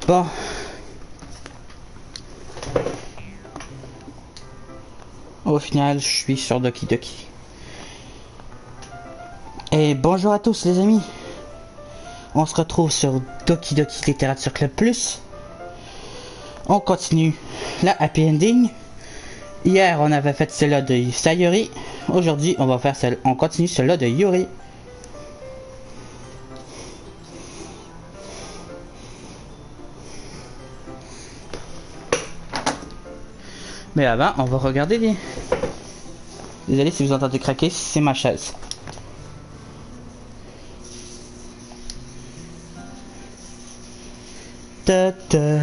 Bon. Au final, je suis sur Doki Doki. Et bonjour à tous les amis. On se retrouve sur Doki Doki Littérature Club Plus. On continue la happy ending. Hier, on avait fait celle-là de Sayori. Aujourd'hui, on va faire on continue celle-là de Yuri. Mais avant, on va regarder les... Désolé si vous entendez craquer, c'est ma chaise. Ta ta.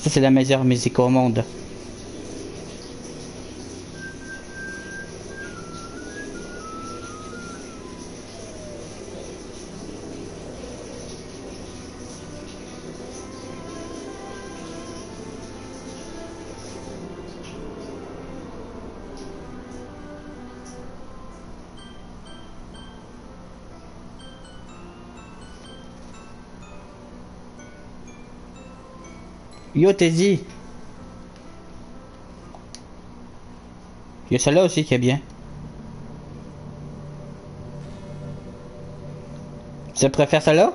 Ça c'est la meilleure musique au monde. Yo Teddy. Il y a celle-là aussi qui est bien. Tu préfères celle-là?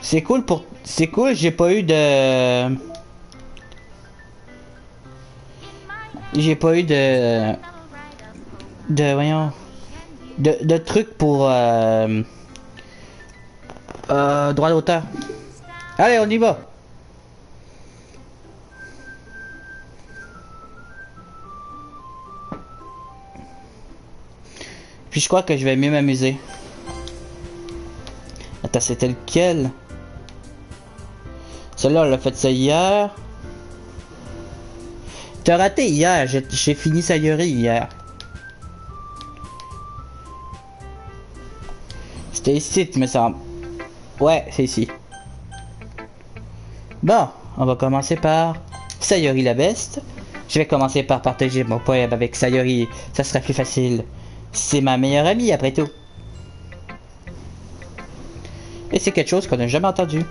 C'est cool pour... C'est cool, j'ai pas eu de... Voyons... De trucs pour... droit d'auteur. Allez, on y va! Puis je crois que je vais mieux m'amuser. Attends, c'était lequel? Celui-là, on l'a fait ça hier. T'as raté hier, j'ai fini Sayori hier. C'était ici, tu me semble. Ouais, c'est ici. Bon, on va commencer par Sayori la Beste. Je vais commencer par partager mon poème avec Sayori, ça sera plus facile. C'est ma meilleure amie après tout. Et c'est quelque chose qu'on n'a jamais entendu.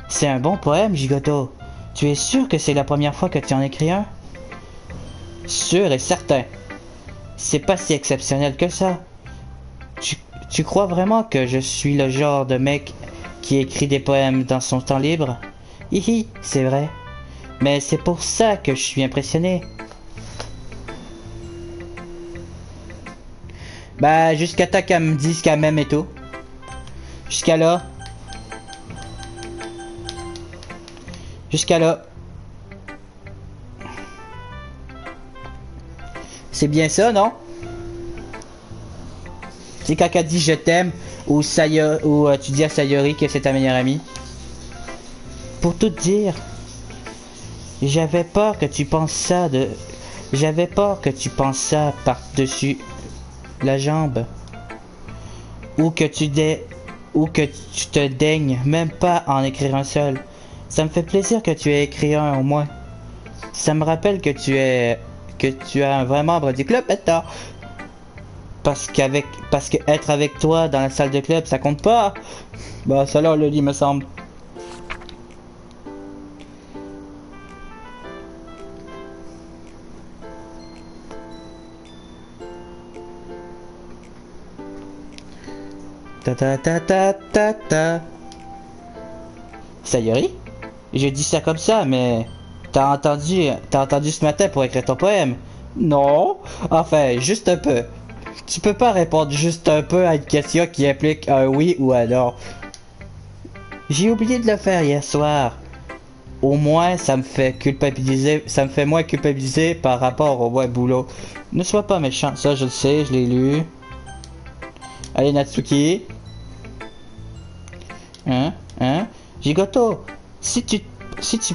C'est un bon poème, Gigoto. Tu es sûr que c'est la première fois que tu en écris un? Sûr et certain. C'est pas si exceptionnel que ça. Tu crois vraiment que je suis le genre de mec qui écrit des poèmes dans son temps libre? Hihi, c'est vrai. Mais c'est pour ça que je suis impressionné. Bah, jusqu'à temps qu'elle me dise qu'elle m'aime et tout. Jusqu'à là. Jusqu'à là. C'est bien ça, non? C'est quand elle dit je t'aime ou tu dis à Sayori que c'est ta meilleure amie. Pour tout dire, j'avais peur que tu penses ça par-dessus la jambe. Ou que tu te daignes même pas en écrire un seul. Ça me fait plaisir que tu aies écrit un au moins. Ça me rappelle que tu es un vrai membre du club maintenant. Parce que être avec toi dans la salle de club, ça compte pas. Bah, ça là, on le dit, me semble. Ta ta ta ta ta ta. Sayori? Je dis ça comme ça, mais t'as entendu ce matin pour écrire ton poème? Non, enfin, juste un peu. Tu peux pas répondre juste un peu à une question qui implique un oui ou un non. J'ai oublié de le faire hier soir. Au moins, ça me fait moins culpabiliser par rapport au ouais boulot. Ne sois pas méchant, ça je le sais, je l'ai lu. Allez Natsuki. Hein? Gigoto, si tu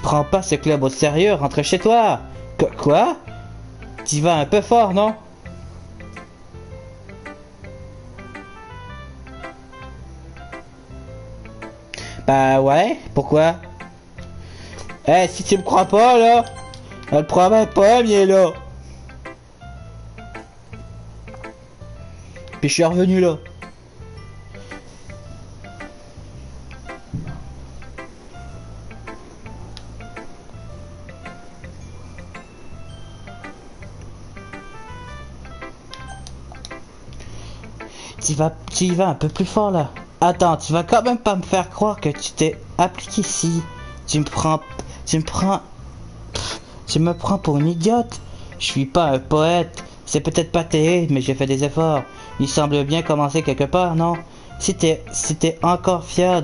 prends pas ce club au sérieux, rentre chez toi. Quoi? T'y vas un peu fort, non? Bah ouais, pourquoi? Eh, si tu me crois pas, là, le premier poème, il est là. Puis je suis revenu là. Tu y vas un peu plus fort là. Attends, tu vas quand même pas me faire croire que tu t'es appliqué ici. Tu me prends, tu me prends, tu me prends pour une idiote. Je suis pas un poète. C'est peut-être pas terrible, mais j'ai fait des efforts. Il semble bien commencer quelque part, non? Si t'es encore fier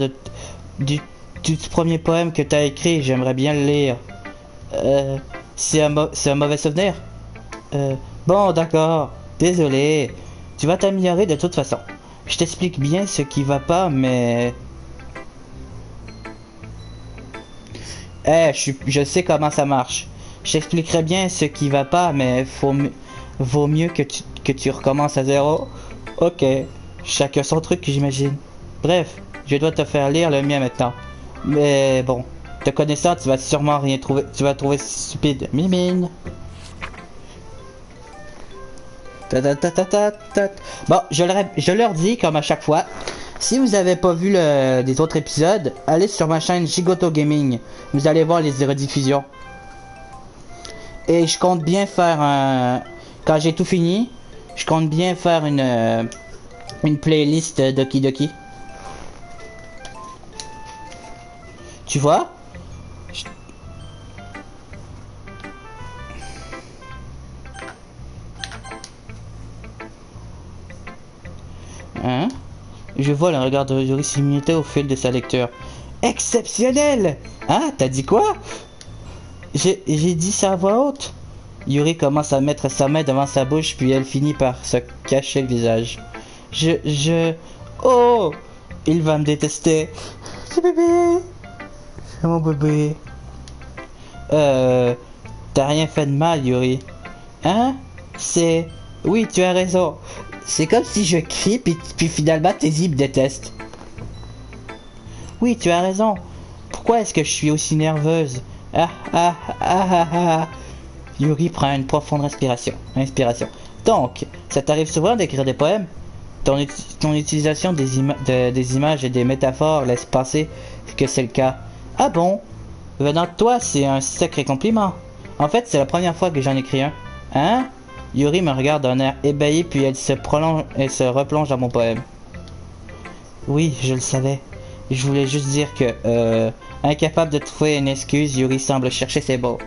du, du premier poème que t'as écrit, j'aimerais bien le lire. C'est un mauvais souvenir? Bon, d'accord. Désolé. Tu vas t'améliorer de toute façon. Je t'explique bien ce qui va pas, mais... je sais comment ça marche. Je t'expliquerai bien ce qui va pas, mais vaut mieux que tu recommences à zéro. Ok. Chacun son truc, j'imagine. Bref, je dois te faire lire le mien maintenant. Mais bon, te connaissant, tu vas sûrement rien trouver. Tu vas trouver stupide. Mimine. Bon, je leur dis, comme à chaque fois, si vous avez pas vu les autres épisodes, allez sur ma chaîne Gigoto Gaming. Vous allez voir les rediffusions. Et je compte bien faire un... Quand j'ai tout fini, je compte bien faire une playlist Doki Doki. Tu vois? Hein? Je vois le regard de Yuri s'imiter au fil de sa lecture. Exceptionnel! Hein? T'as dit quoi? J'ai dit ça à voix haute. Yuri commence à mettre sa main devant sa bouche, puis elle finit par se cacher le visage. Oh! Il va me détester. C'est bébé! C'est mon bébé. T'as rien fait de mal, Yuri. Hein? Oui, tu as raison. C'est comme si je crie, puis finalement tes yeux me détestent. Oui, tu as raison. Pourquoi est-ce que je suis aussi nerveuse? Ah. Yuri prend une profonde inspiration. Donc, ça t'arrive souvent d'écrire des poèmes? Ton utilisation des images et des métaphores laisse penser que c'est le cas. Ah bon? Venant de toi, c'est un sacré compliment. En fait, c'est la première fois que j'en écris un. Hein? Yuri me regarde d'un air ébahi, puis elle se replonge dans mon poème. Oui, je le savais. Je voulais juste dire que, incapable de trouver une excuse, Yuri semble chercher ses mots.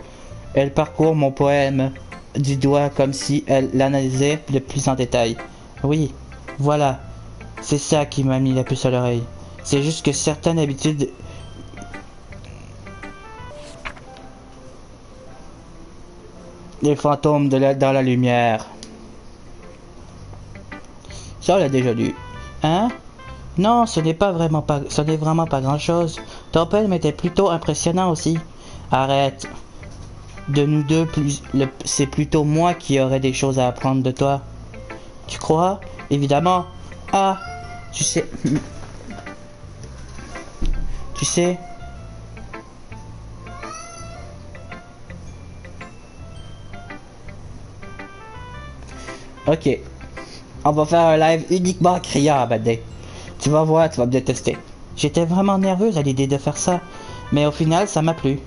Elle parcourt mon poème du doigt comme si elle l'analysait de plus en détail. Oui, voilà. C'est ça qui m'a mis la puce à l'oreille. C'est juste que certaines habitudes... Les fantômes dans la lumière. Ça, on l'a déjà lu. Hein? Non, ce n'est vraiment pas grand chose. Ton poème était plutôt impressionnant aussi. Arrête. De nous deux, c'est plutôt moi qui aurais des choses à apprendre de toi. Tu crois? Évidemment. Ah, tu sais... Tu sais... Ok. On va faire un live uniquement criant à Badé. Tu vas voir, tu vas me détester. J'étais vraiment nerveuse à l'idée de faire ça. Mais au final, ça m'a plu.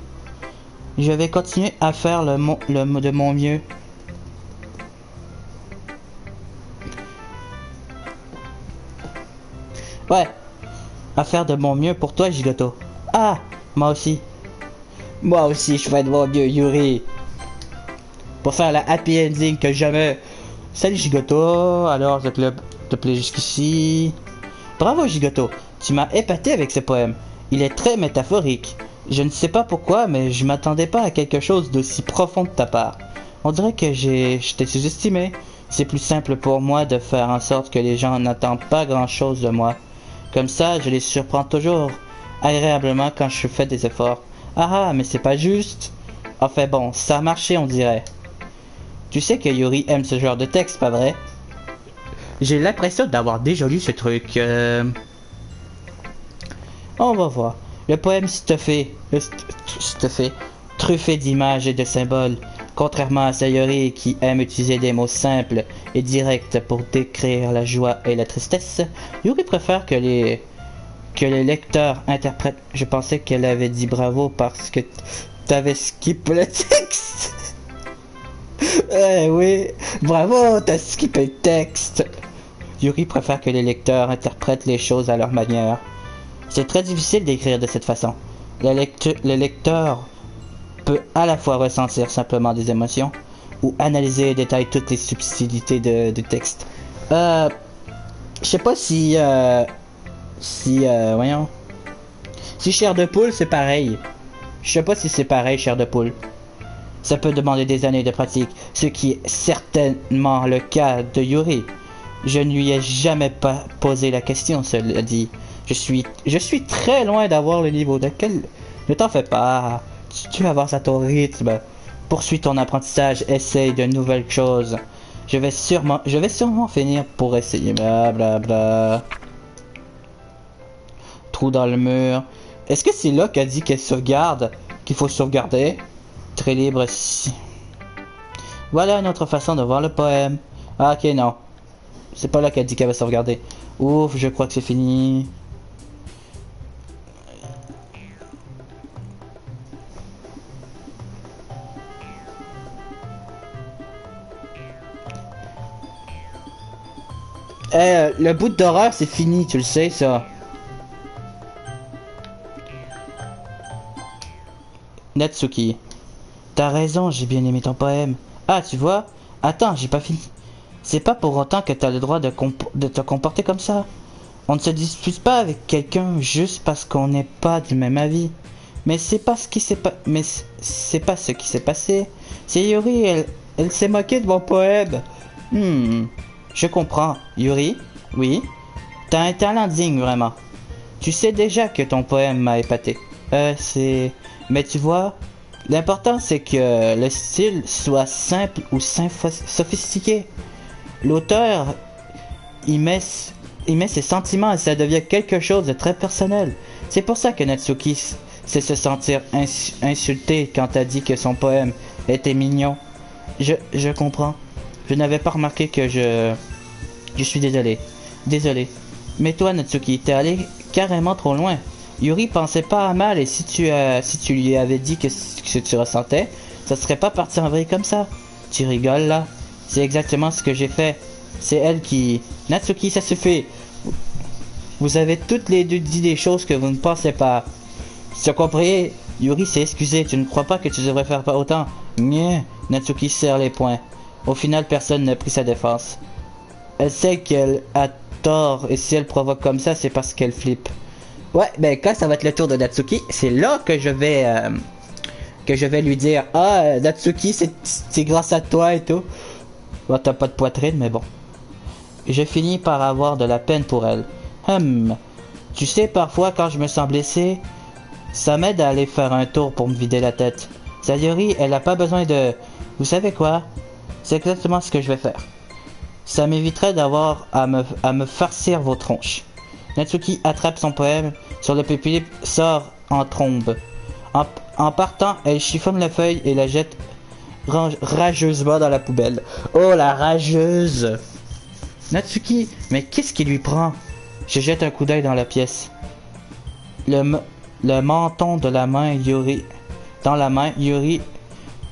Je vais continuer à faire de mon mieux. Ouais. À faire de mon mieux pour toi, Gigoto. Ah, moi aussi. Moi aussi, je fais de mon mieux, Yuri. Pour faire la happy ending que jamais. Salut Gigoto, alors le club te plaît jusqu'ici. Bravo Gigoto, tu m'as épaté avec ce poème. Il est très métaphorique. Je ne sais pas pourquoi, mais je m'attendais pas à quelque chose d'aussi profond de ta part. On dirait que je t'ai sous-estimé. C'est plus simple pour moi de faire en sorte que les gens n'attendent pas grand-chose de moi. Comme ça, je les surprends toujours agréablement quand je fais des efforts. Ah, mais c'est pas juste. Enfin bon, ça a marché, on dirait. Tu sais que Yuri aime ce genre de texte, pas vrai? J'ai l'impression d'avoir déjà lu ce truc. On va voir. Le poème stuffé, truffé d'images et de symboles. Contrairement à Sayori qui aime utiliser des mots simples et directs pour décrire la joie et la tristesse, Yuri préfère que les lecteurs interprètent. Je pensais qu'elle avait dit bravo parce que t'avais skip le texte. Oui, bravo, t'as skippé le texte. Yuri préfère que les lecteurs interprètent les choses à leur manière. C'est très difficile d'écrire de cette façon. Le lecteur peut à la fois ressentir simplement des émotions ou analyser et détailler toutes les subtilités du texte. Je sais pas voyons. Si chair de poule, c'est pareil. Je sais pas si c'est pareil, chair de poule. Ça peut demander des années de pratique, ce qui est certainement le cas de Yuri. Je ne lui ai jamais pas posé la question, cela dit. Je suis très loin d'avoir le niveau de quel... Ne t'en fais pas. Tu avances à ton rythme. Poursuis ton apprentissage, essaye de nouvelles choses. Je vais sûrement finir pour essayer. Blablabla. Trou dans le mur. Est-ce que c'est là qu'a dit qu'elle sauvegarde? Qu'il faut sauvegarder? Très libre si. Voilà une autre façon de voir le poème. Ah, ok, non. C'est pas là qu'elle dit qu'elle va sauvegarder. Ouf, je crois que c'est fini. Le bout d'horreur, c'est fini, tu le sais, ça. Natsuki. T'as raison, j'ai bien aimé ton poème. Ah, tu vois? Attends, j'ai pas fini. C'est pas pour autant que t'as le droit de te comporter comme ça. On ne se dispute pas avec quelqu'un juste parce qu'on n'est pas du même avis. Mais c'est pas ce qui s'est passé. C'est Yuri, elle s'est moquée de mon poème. Je comprends. Yuri? Oui? T'as un talent digne, vraiment. Tu sais déjà que ton poème m'a épaté. Mais tu vois, l'important c'est que le style soit simple ou sophistiqué. L'auteur il met ses sentiments et ça devient quelque chose de très personnel. C'est pour ça que Natsuki sait se sentir insulté quand t'as dit que son poème était mignon. Je comprends. Je n'avais pas remarqué que je suis désolé. Désolé. Mais toi Natsuki, t'es allé carrément trop loin. Yuri pensait pas à mal et si tu lui avais dit que ce que tu ressentais, ça serait pas parti en vrille comme ça. Tu rigoles là? C'est exactement ce que j'ai fait. C'est elle qui... Natsuki, ça suffit. Vous avez toutes les deux dit des choses que vous ne pensez pas. Tu as compris? Yuri s'est excusé. Tu ne crois pas que tu devrais faire pas autant? Nya. Natsuki serre les poings. Au final, personne n'a pris sa défense. Elle sait qu'elle a tort et si elle provoque comme ça, c'est parce qu'elle flippe. Ouais, ben quand ça va être le tour de Natsuki, c'est là que je vais lui dire ah Natsuki c'est grâce à toi et tout. Bon, t'as pas de poitrine mais bon. J'ai fini par avoir de la peine pour elle. Tu sais parfois quand je me sens blessé, ça m'aide à aller faire un tour pour me vider la tête. Sayori, elle a pas besoin de... Vous savez quoi? C'est exactement ce que je vais faire. Ça m'éviterait d'avoir à me farcir vos tronches. Natsuki attrape son poème sur le pupitre, sort en trombe. En partant, elle chiffonne la feuille et la jette rageusement dans la poubelle. Oh la rageuse! Natsuki, mais qu'est-ce qui lui prend? Je jette un coup d'œil dans la pièce. Le menton de la main Yuri. Dans la main, Yuri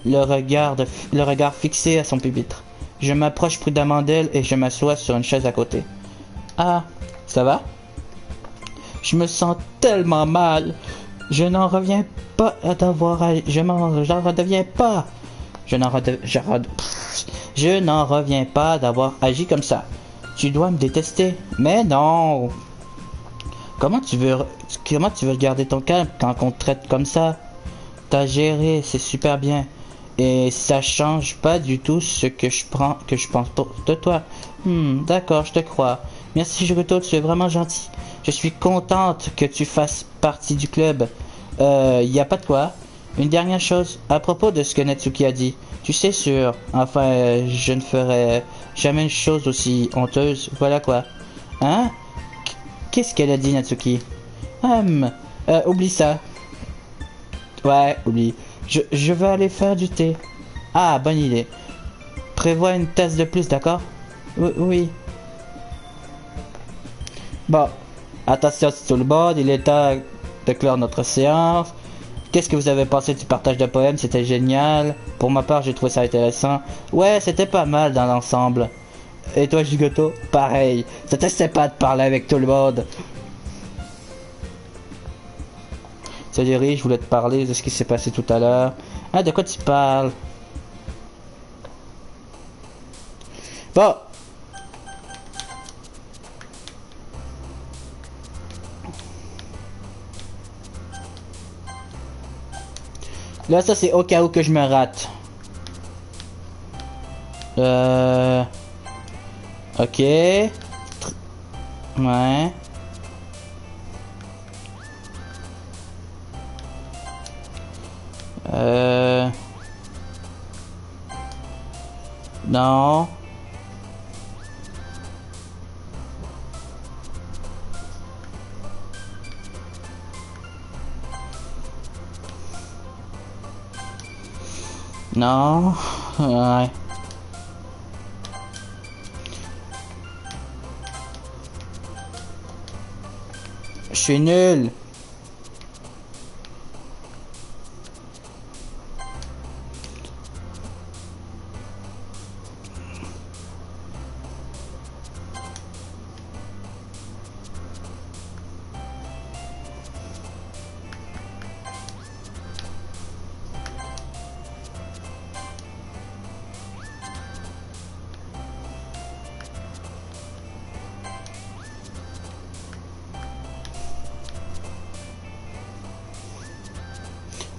le regard fixé à son pupitre. Je m'approche prudemment d'elle et je m'assois sur une chaise à côté. Ah, ça va? Je me sens tellement mal. Je n'en reviens pas d'avoir... J'en redeviens pas. Je n'en reviens pas d'avoir agi comme ça. Tu dois me détester. Mais non. Comment tu veux garder ton calme quand on te traite comme ça? T'as géré, c'est super bien. Et ça change pas du tout ce que je pense de toi. D'accord, je te crois. Merci Juruto, tu es vraiment gentil. Je suis contente que tu fasses partie du club. Y a pas de quoi. Une dernière chose, à propos de ce que Natsuki a dit. Tu sais sûr, enfin, je ne ferai jamais une chose aussi honteuse. Voilà quoi. Hein? Qu'est-ce qu'elle a dit, Natsuki? Oublie ça. Ouais, oublie. Je veux aller faire du thé. Ah, bonne idée. Prévois une tasse de plus, d'accord? Oui. Bon, attention tout le monde, il est temps de clore notre séance. Qu'est-ce que vous avez pensé du partage de poèmes? C'était génial. Pour ma part, j'ai trouvé ça intéressant. Ouais, c'était pas mal dans l'ensemble. Et toi, Gigoto? Pareil. C'était sympa de parler avec tout le monde. Salut Ri, je voulais te parler de ce qui s'est passé tout à l'heure. Ah, de quoi tu parles? Bon. Là, ça c'est au cas où que je me rate. Ok. Ouais. Non. Non. Ouais. Je suis nul.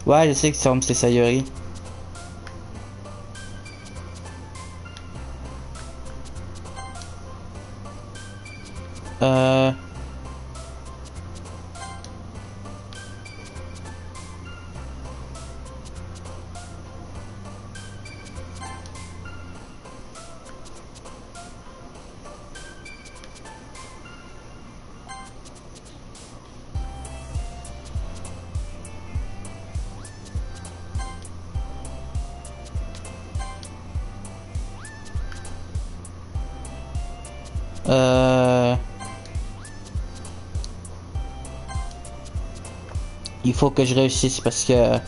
Ouais, je sais que c'est Sayori. Euh... Il faut que je réussisse parce que...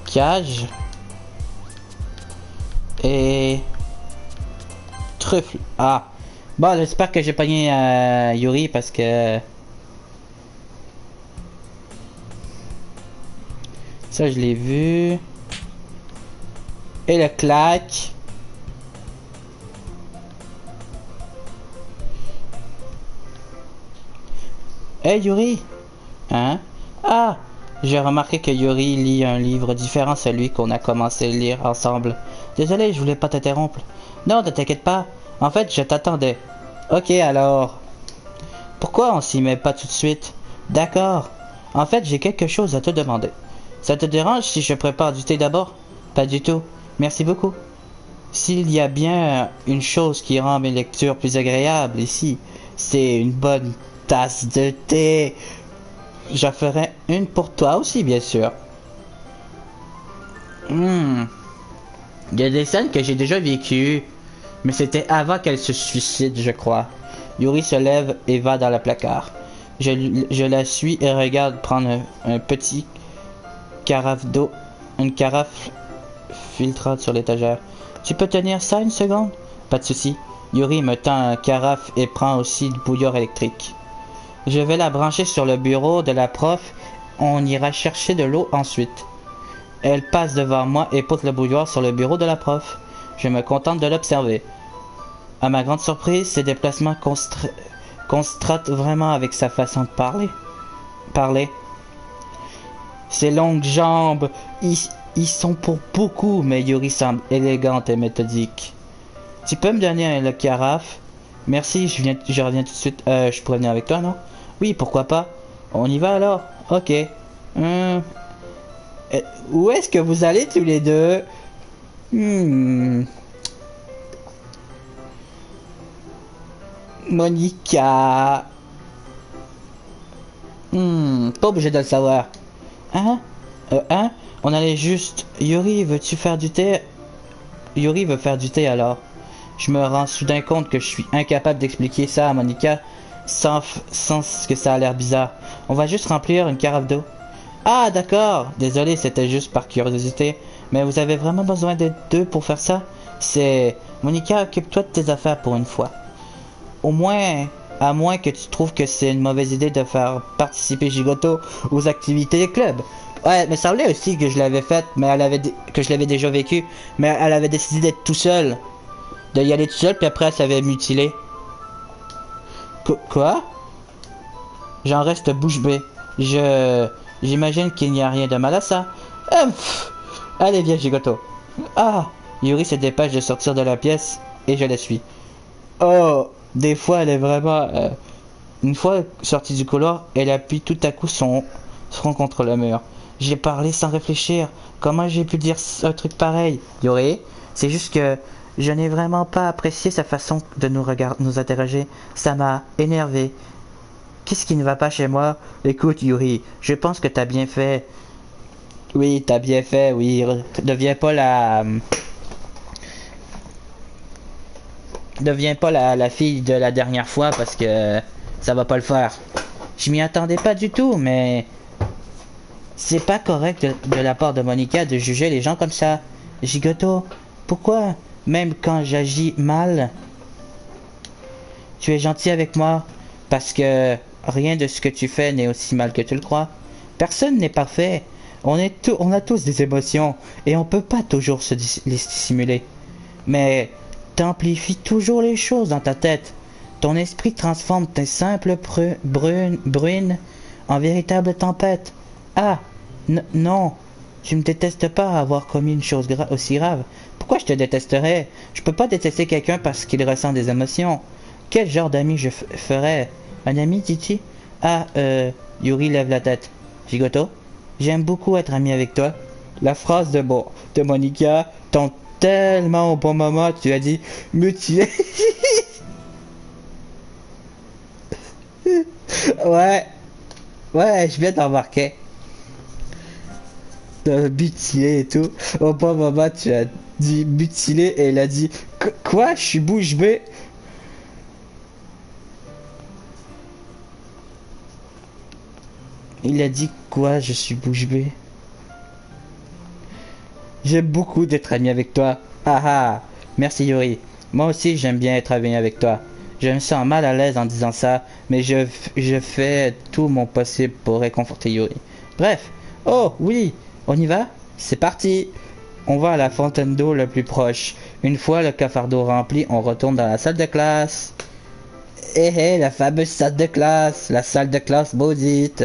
Cage. Et... Truffle. Ah. Bon, j'espère que j'ai pogné Yuri parce que... Ça, je l'ai vu. Et le claque. Hey Yuri! Hein? Ah! J'ai remarqué que Yuri lit un livre différent de celui qu'on a commencé à lire ensemble. Désolé, je voulais pas t'interrompre. Non, ne t'inquiète pas. En fait, je t'attendais. Ok, alors. Pourquoi on s'y met pas tout de suite? D'accord. En fait, j'ai quelque chose à te demander. Ça te dérange si je prépare du thé d'abord? Pas du tout. Merci beaucoup. S'il y a bien une chose qui rend mes lectures plus agréables ici, c'est une bonne tasse de thé. J'en ferai une pour toi aussi, bien sûr. Il y a des scènes que j'ai déjà vécues, mais c'était avant qu'elle se suicide, je crois. Yuri se lève et va dans le placard. Je la suis et regarde prendre un petit carafe d'eau, une carafe filtrante sur l'étagère. Tu peux tenir ça une seconde? Pas de souci. Yuri me tend un carafe et prend aussi du bouillon électrique. Je vais la brancher sur le bureau de la prof. On ira chercher de l'eau ensuite. Elle passe devant moi et pose le bouilloire sur le bureau de la prof. Je me contente de l'observer. À ma grande surprise, ses déplacements contrastent vraiment avec sa façon de parler. Ses longues jambes, ils sont pour beaucoup, mais Yuri semble élégante et méthodique. Tu peux me donner le carafe? Merci, je reviens tout de suite. Je pourrais venir avec toi, non? Oui, pourquoi pas? On y va alors? Ok. Où est-ce que vous allez tous les deux? Monica. Pas obligé de le savoir. Hein? Hein? On allait juste... Yuri, veux-tu faire du thé? Yuri veut faire du thé alors. Je me rends soudain compte que je suis incapable d'expliquer ça à Monica sans que ça a l'air bizarre. On va juste remplir une carafe d'eau. Ah, d'accord. Désolé, c'était juste par curiosité. Mais vous avez vraiment besoin d'être deux pour faire ça? Monica, occupe-toi de tes affaires pour une fois. À moins que tu trouves que c'est une mauvaise idée de faire participer Gigoto aux activités du club. Ouais, mais ça semblait aussi que je l'avais faite, mais que je l'avais déjà vécu. Mais elle avait décidé d'être tout seule. De y aller tout seul, puis après elle s'avait mutilé. Quoi? J'en reste bouche bée. J'imagine qu'il n'y a rien de mal à ça. Allez, viens, Gigoto. Ah! Yuri se dépêche de sortir de la pièce, et je la suis. Oh! Des fois, elle est vraiment... Une fois sortie du couloir, elle appuie tout à coup son front contre le mur. J'ai parlé sans réfléchir. Comment j'ai pu dire un truc pareil? Yuri, c'est juste que je n'ai vraiment pas apprécié sa façon de nous interroger. Ça m'a énervé. Qu'est-ce qui ne va pas chez moi? Écoute, Yuri, je pense que t'as bien fait. Oui, t'as bien fait, oui. Deviens pas la fille de la dernière fois parce que ça va pas le faire. Je m'y attendais pas du tout, mais c'est pas correct de la part de Monica de juger les gens comme ça. Gigoto, pourquoi, même quand j'agis mal, tu es gentil avec moi? Parce que rien de ce que tu fais n'est aussi mal que tu le crois. Personne n'est parfait. On a tous des émotions et on peut pas toujours les dissimuler. Mais t'amplifies toujours les choses dans ta tête. Ton esprit transforme tes simples bruines en véritable tempête. Ah, non, tu me détestes pas avoir commis une chose aussi grave. Pourquoi je te détesterais? Je peux pas détester quelqu'un parce qu'il ressent des émotions. Quel genre d'ami je ferais? Un ami, dit-il? Ah, Yuri lève la tête. Gigoto, j'aime beaucoup être ami avec toi. La phrase de Monica tombe tellement au bon moment, tu as dit mutilé. Ouais, je viens d'en marquer. Mutilé et tout. Au bon moment, tu as dit mutilé et elle a dit quoi? Je suis bouche bée. Il a dit quoi? Je suis bouche bée. J'aime beaucoup d'être ami avec toi. Ah ah, merci Yuri. Moi aussi j'aime bien être ami avec toi. Je me sens mal à l'aise en disant ça, mais je fais tout mon possible pour réconforter Yuri. Bref, oh oui, on y va? C'est parti. On va à la fontaine d'eau le plus proche. Une fois le cafard d'eau rempli, on retourne dans la salle de classe. La fameuse salle de classe, la salle de classe maudite.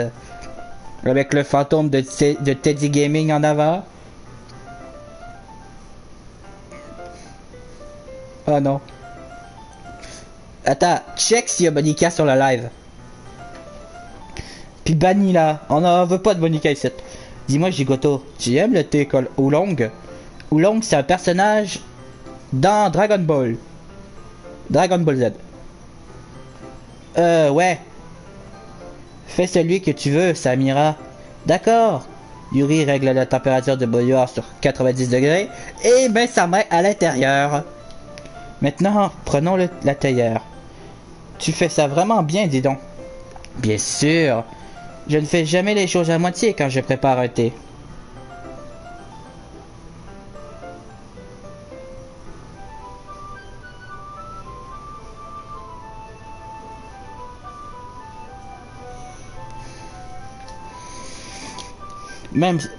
Avec le fantôme de Teddy Gaming en avant. Oh non. Attends, check s'il y a Monica sur le live. Puis banni là. On n'en veut pas de Monica ici. Dis-moi, Gigoto, tu aimes le thé Oolong? Oolong, c'est un personnage dans Dragon Ball. Dragon Ball Z. Ouais. Fais celui que tu veux, Samira. D'accord. Yuri règle la température de bouilloire sur 90 degrés et met sa main à l'intérieur. Maintenant, prenons la théière. Tu fais ça vraiment bien, dis donc. Bien sûr. Je ne fais jamais les choses à moitié quand je prépare un thé.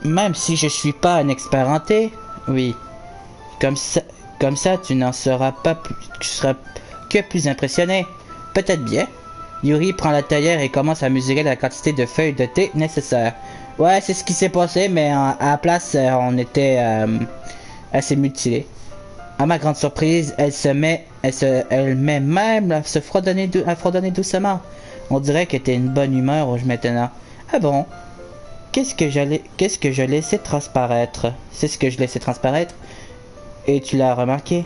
Même si je suis pas un expert en thé, oui. Comme ça, tu n'en seras pas plus, tu seras que plus impressionné. Peut-être bien. Yuri prend la théière et commence à mesurer la quantité de feuilles de thé nécessaires. Ouais, c'est ce qui s'est passé, mais à la place, on était assez mutilés. À ma grande surprise, elle met même à fredonner doucement. On dirait qu'elle était une bonne humeur maintenant. Ah bon? Qu'est-ce que je laissais transparaître? C'est ce que je laissais transparaître? Et tu l'as remarqué?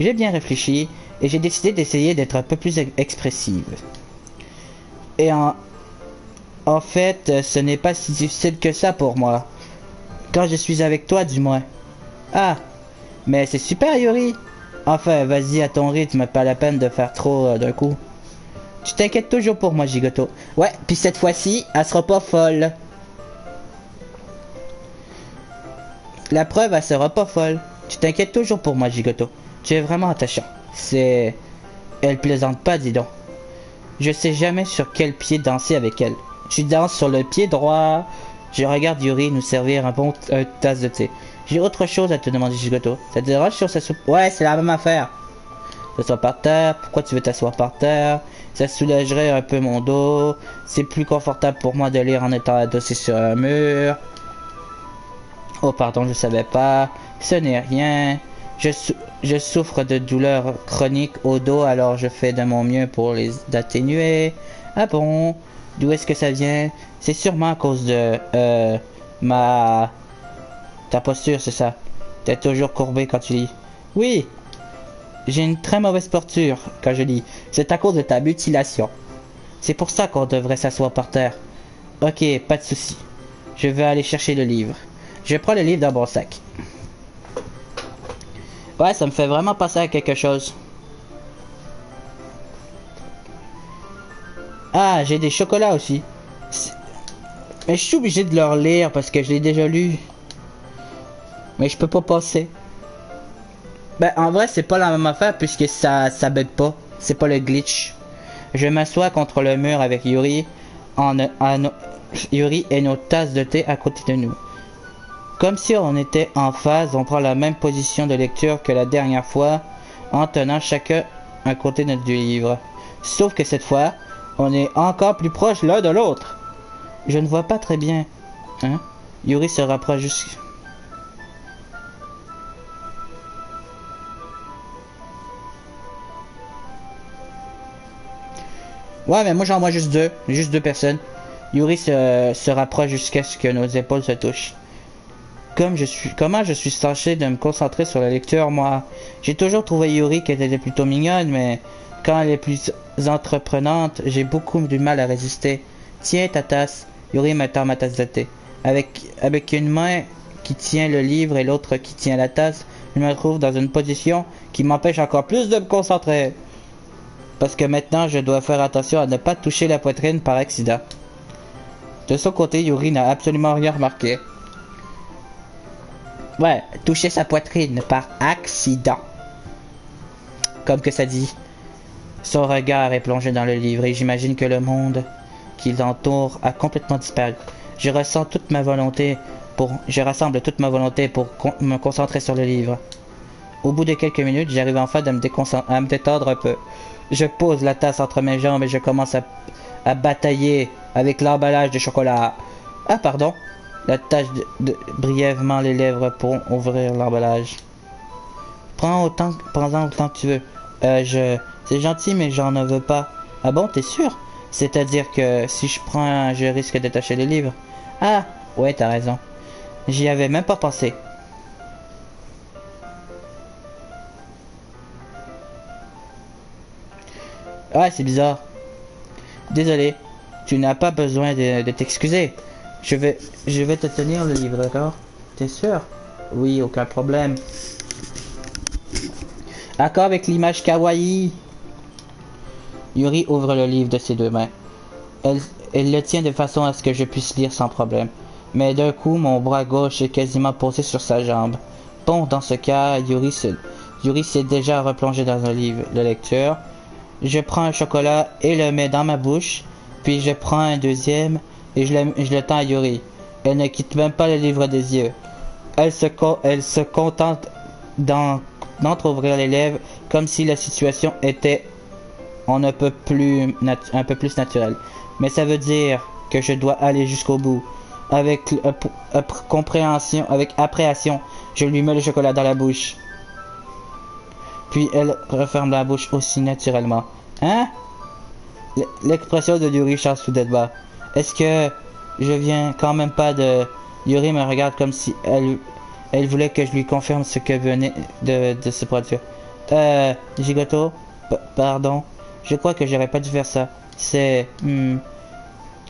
J'ai bien réfléchi et j'ai décidé d'essayer d'être un peu plus expressive. Et en fait, ce n'est pas si difficile que ça pour moi. Quand je suis avec toi, du moins. Ah, mais c'est super, Yuri. Enfin, vas-y à ton rythme, pas la peine de faire trop d'un coup. Tu t'inquiètes toujours pour moi, Gigoto. Ouais, puis cette fois-ci, elle sera pas folle. La preuve, elle sera pas folle. Tu t'inquiètes toujours pour moi, Gigoto. Tu es vraiment attachant. Elle plaisante pas, dis donc. Je sais jamais sur quel pied danser avec elle. Tu danses sur le pied droit. Je regarde Yuri nous servir un tasse de thé. J'ai autre chose à te demander, Gigoto. Ça te dérange sur sa soupe? Ouais, c'est la même affaire. T'assois par terre. Pourquoi tu veux t'asseoir par terre? Ça soulagerait un peu mon dos. C'est plus confortable pour moi de lire en étant adossé sur un mur. Oh pardon, je savais pas. Ce n'est rien. Je souffre de douleurs chroniques au dos, alors je fais de mon mieux pour les atténuer. Ah bon? D'où est-ce que ça vient? C'est sûrement à cause de... Ta posture, c'est ça. T'es toujours courbé quand tu lis. Oui. J'ai une très mauvaise posture quand je lis. C'est à cause de ta mutilation. C'est pour ça qu'on devrait s'asseoir par terre. Ok, pas de souci. Je vais aller chercher le livre. Je prends le livre dans mon sac. Ouais, ça me fait vraiment penser à quelque chose. Ah, j'ai des chocolats aussi. Mais je suis obligé de leur lire parce que je l'ai déjà lu. Mais je peux pas passer. Ben, en vrai, c'est pas la même affaire puisque ça bug pas. C'est pas le glitch. Je m'assois contre le mur avec Yuri. Yuri et nos tasses de thé à côté de nous. Comme si on était en phase, on prend la même position de lecture que la dernière fois, en tenant chacun un côté de notre livre. Sauf que cette fois, on est encore plus proche l'un de l'autre. Je ne vois pas très bien. Hein? Yuri se rapproche jusqu'à... Ouais, mais moi j'en vois juste deux. Juste deux personnes. Yuri se rapproche jusqu'à ce que nos épaules se touchent. Comment je suis censé de me concentrer sur la lecture, moi? J'ai toujours trouvé Yuri qu'elle était plutôt mignonne, mais quand elle est plus entreprenante, j'ai beaucoup du mal à résister. Tiens ta tasse. Yuri me tend ma tasse de thé. Avec une main qui tient le livre et l'autre qui tient la tasse, je me trouve dans une position qui m'empêche encore plus de me concentrer. Parce que maintenant, je dois faire attention à ne pas toucher la poitrine par accident. De son côté, Yuri n'a absolument rien remarqué. Ouais, toucher sa poitrine par accident. Comme que ça dit. Son regard est plongé dans le livre et j'imagine que le monde qui l'entoure a complètement disparu. Je rassemble toute ma volonté pour me concentrer sur le livre. Au bout de quelques minutes, j'arrive enfin à me détendre un peu. Je pose la tasse entre mes jambes et je commence à batailler avec l'emballage de chocolat. Ah, pardon. La tâche brièvement les lèvres pour ouvrir l'emballage. Prends-en autant que tu veux. C'est gentil, mais j'en ne veux pas. Ah bon, t'es sûr? C'est-à-dire que si je prends, je risque de tacher le livre. Ah, ouais, t'as raison. J'y avais même pas pensé. Ouais, c'est bizarre. Désolé. Tu n'as pas besoin de t'excuser. Je vais te tenir le livre, d'accord? T'es sûr? Oui, aucun problème. Accord avec l'image kawaii. Yuri ouvre le livre de ses deux mains. Elle le tient de façon à ce que je puisse lire sans problème. Mais d'un coup, mon bras gauche est quasiment posé sur sa jambe. Bon, dans ce cas, Yuri s'est déjà replongé dans un livre de lecture. Je prends un chocolat et le mets dans ma bouche. Puis je prends un deuxième et je le tends à Yuri. Elle ne quitte même pas le livre des yeux. Elle se contente d'entrouvrir les lèvres comme si la situation était un peu plus naturelle. Mais ça veut dire que je dois aller jusqu'au bout. Avec appréhension, je lui mets le chocolat dans la bouche. Puis elle referme la bouche aussi naturellement. Hein? L'expression de Yuri change soudainement. Est-ce que je viens quand même pas de... Yuri me regarde comme si elle voulait que je lui confirme ce que venait de se produire. Gigoto, pardon. Je crois que j'aurais pas dû faire ça. C'est... tu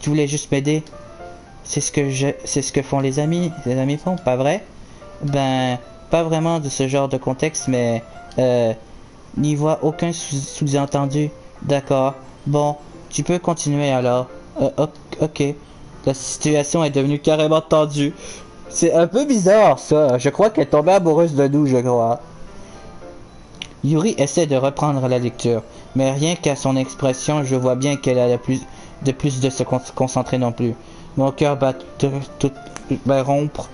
voulais juste m'aider? C'est ce que font les amis. Les amis font, pas vrai? Ben, pas vraiment de ce genre de contexte, mais... n'y voit aucun sous-entendu. D'accord. Bon, tu peux continuer alors. Ok. La situation est devenue carrément tendue. C'est un peu bizarre ça. Je crois qu'elle est tombée amoureuse de nous, je crois. Yuri essaie de reprendre la lecture, mais rien qu'à son expression, je vois bien qu'elle a de plus de se concentrer non plus. Mon cœur bat tout rompre.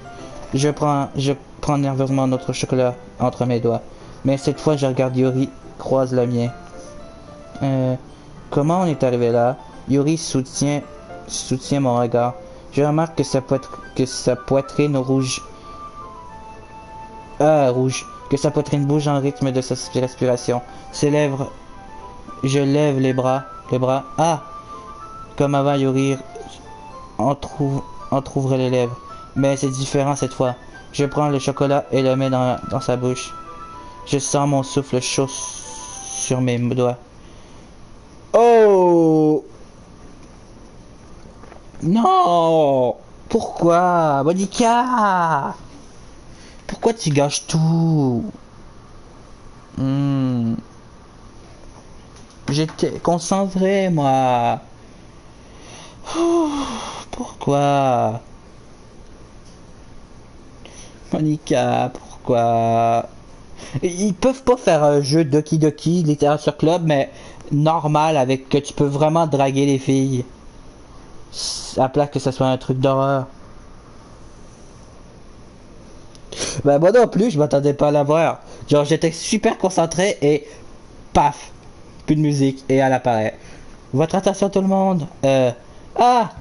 Je prends nerveusement notre chocolat entre mes doigts. Mais cette fois, je regarde Yuri, croise le mien. Comment on est arrivé là? Yuri soutient mon regard. Je remarque que sa poitrine rouge. Rouge. Que sa poitrine bouge en rythme de sa respiration. Ses lèvres. Je lève les bras. Ah! Comme avant, Yuri entrouvre les lèvres. Mais c'est différent cette fois. Je prends le chocolat et le mets dans sa bouche. Je sens mon souffle chaud sur mes doigts. Oh! Non! Pourquoi? Monica! Pourquoi tu gâches tout? J'étais concentré, moi. Pourquoi? Monica, pourquoi? Ils peuvent pas faire un jeu Doki Doki Literature Club, mais normal, avec que tu peux vraiment draguer les filles. À place que ça soit un truc d'horreur. Ben moi non plus, je m'attendais pas à la voir. Genre j'étais super concentré et paf, plus de musique et elle apparaît. Votre attention tout le monde. Ah!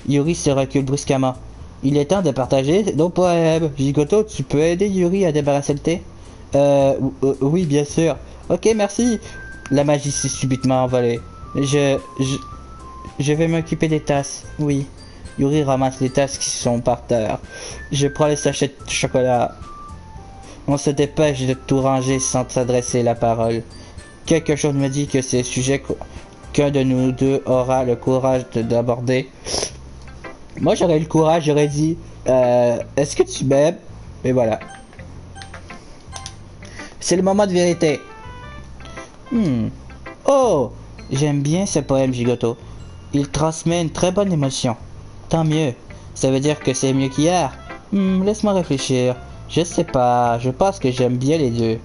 Yuri se recule brusquement. Il est temps de partager nos poèmes. Gigoto, tu peux aider Yuri à débarrasser le thé? Oui, bien sûr. Ok, merci. La magie s'est subitement envolée. Je vais m'occuper des tasses. Oui. Yuri ramasse les tasses qui sont par terre. Je prends les sachets de chocolat. On se dépêche de tout ranger sans s'adresser la parole. Quelque chose me dit que c'est le sujet qu'un de nous deux aura le courage d'aborder. Moi j'aurais eu le courage, j'aurais dit est-ce que tu m'aimes? Et voilà. C'est le moment de vérité. Oh! J'aime bien ce poème, Gigoto. Il transmet une très bonne émotion. Tant mieux. Ça veut dire que c'est mieux qu'hier. Laisse-moi réfléchir. Je sais pas, je pense que j'aime bien les deux.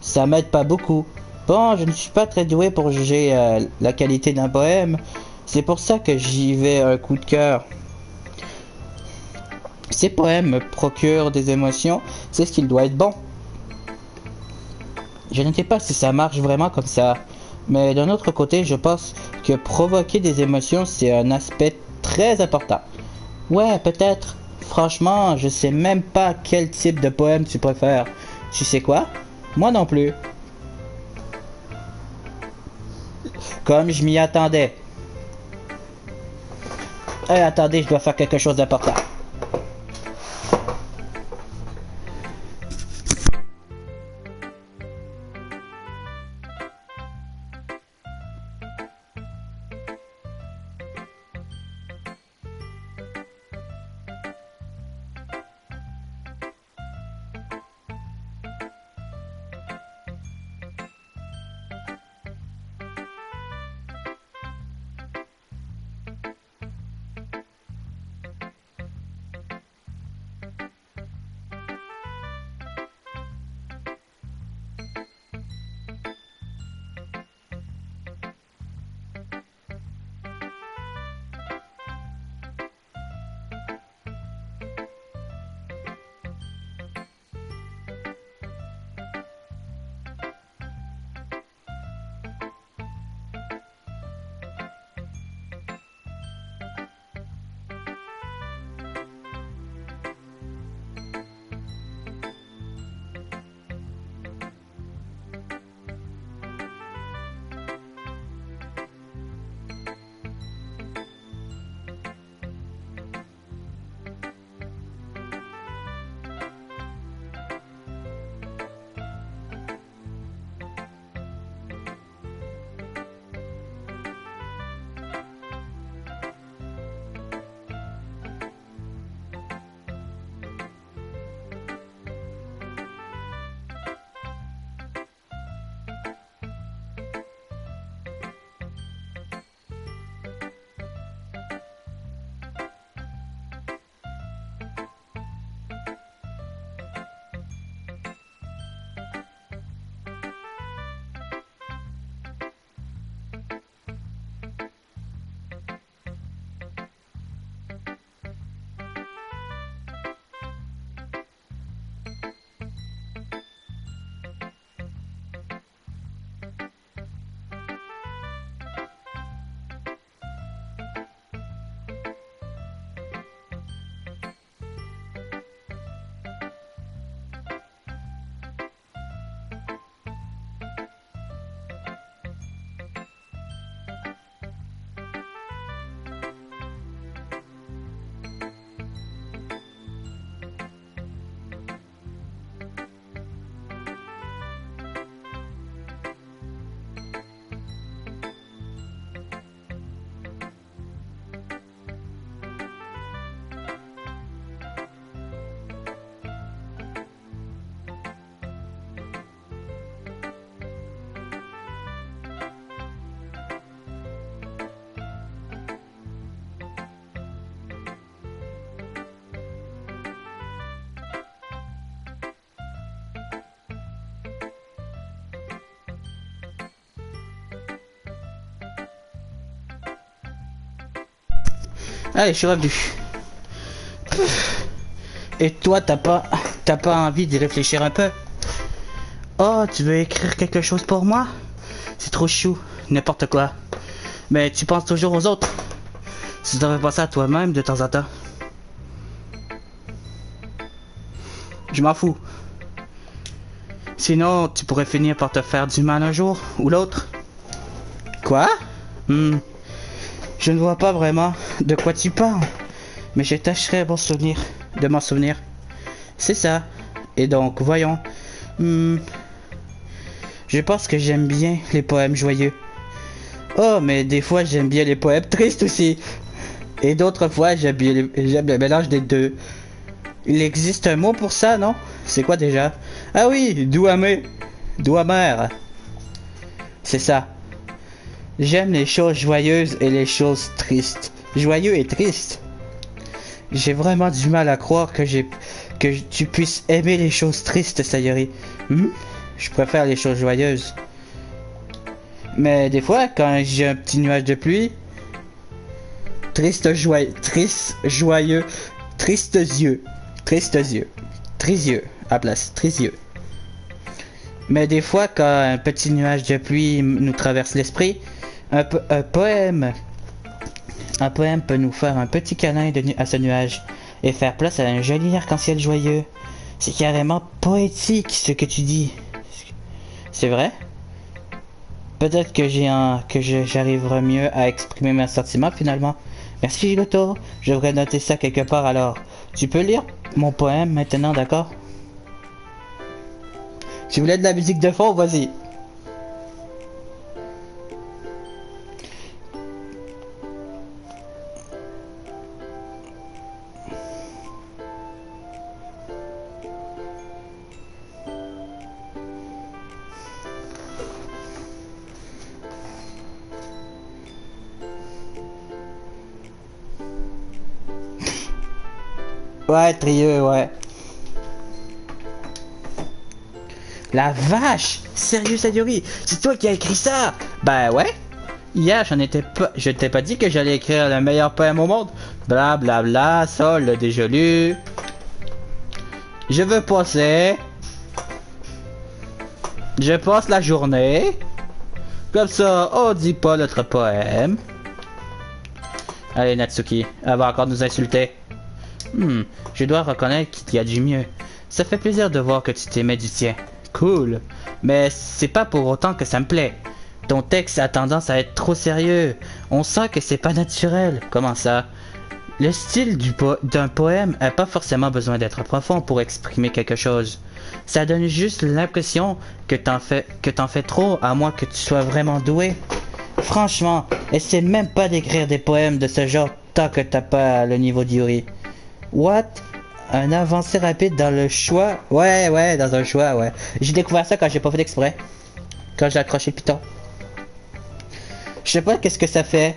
Ça m'aide pas beaucoup. Bon, je ne suis pas très doué pour juger la qualité d'un poème. C'est pour ça que j'y vais un coup de cœur. Ces poèmes me procurent des émotions, c'est ce qu'il doit être bon. Je ne sais pas si ça marche vraiment comme ça, mais d'un autre côté, je pense que provoquer des émotions, c'est un aspect très important. Ouais, peut-être. Franchement, je sais même pas quel type de poème tu préfères. Tu sais quoi? Moi non plus. Comme je m'y attendais. Attendez, je dois faire quelque chose d'important. Allez, je suis revenu. Et toi, t'as pas envie d'y réfléchir un peu? Oh, tu veux écrire quelque chose pour moi? C'est trop chou, n'importe quoi. Mais tu penses toujours aux autres. Tu devrais penser à toi-même de temps en temps. Je m'en fous. Sinon, tu pourrais finir par te faire du mal un jour ou l'autre. Quoi? Je ne vois pas vraiment de quoi tu parles. Mais je tâcherai de m'en souvenir. C'est ça. Et donc, voyons. Je pense que j'aime bien les poèmes joyeux. Oh, mais des fois j'aime bien les poèmes tristes aussi. Et d'autres fois j'aime le mélange des deux. Il existe un mot pour ça, non? C'est quoi déjà? Ah oui, doux amer. Doux amer. C'est ça. J'aime les choses joyeuses et les choses tristes. Joyeux et triste. J'ai vraiment du mal à croire que tu puisses aimer les choses tristes, Sayori. Je préfère les choses joyeuses. Mais des fois, quand j'ai un petit nuage de pluie, triste yeux, à place, triste yeux. Mais des fois, quand un petit nuage de pluie nous traverse l'esprit, un poème peut nous faire un petit câlin à ce nuage et faire place à un joli arc-en-ciel joyeux. C'est carrément poétique ce que tu dis. C'est vrai? Peut-être que j'arriverai mieux à exprimer mes sentiments finalement. Merci Gigoto, je devrais noter ça quelque part alors. Tu peux lire mon poème maintenant, d'accord? Tu voulais de la musique de fond, vas-y. Ouais, Trieux, ouais. La vache! Sérieux, Sayori? C'est toi qui as écrit ça? Bah ouais. Hier, je t'ai pas dit que j'allais écrire le meilleur poème au monde? Bla bla bla, sol déjà lu. Je veux passer. Je passe la journée. Comme ça, on dit pas notre poème. Allez, Natsuki, elle va encore nous insulter. Je dois reconnaître qu'il y a du mieux. Ça fait plaisir de voir que tu t'aimais du tien. Cool. Mais c'est pas pour autant que ça me plaît. Ton texte a tendance à être trop sérieux. On sent que c'est pas naturel. Comment ça? Le style d'un poème n'a pas forcément besoin d'être profond pour exprimer quelque chose. Ça donne juste l'impression que t'en fais trop, à moins que tu sois vraiment doué. Franchement, essaie même pas d'écrire des poèmes de ce genre tant que t'as pas le niveau d'Yuri. What? Un avancé rapide dans le choix? Ouais, dans un choix, ouais. J'ai découvert ça quand j'ai pas fait d'exprès. Quand j'ai accroché le piton. Je sais pas qu'est-ce que ça fait.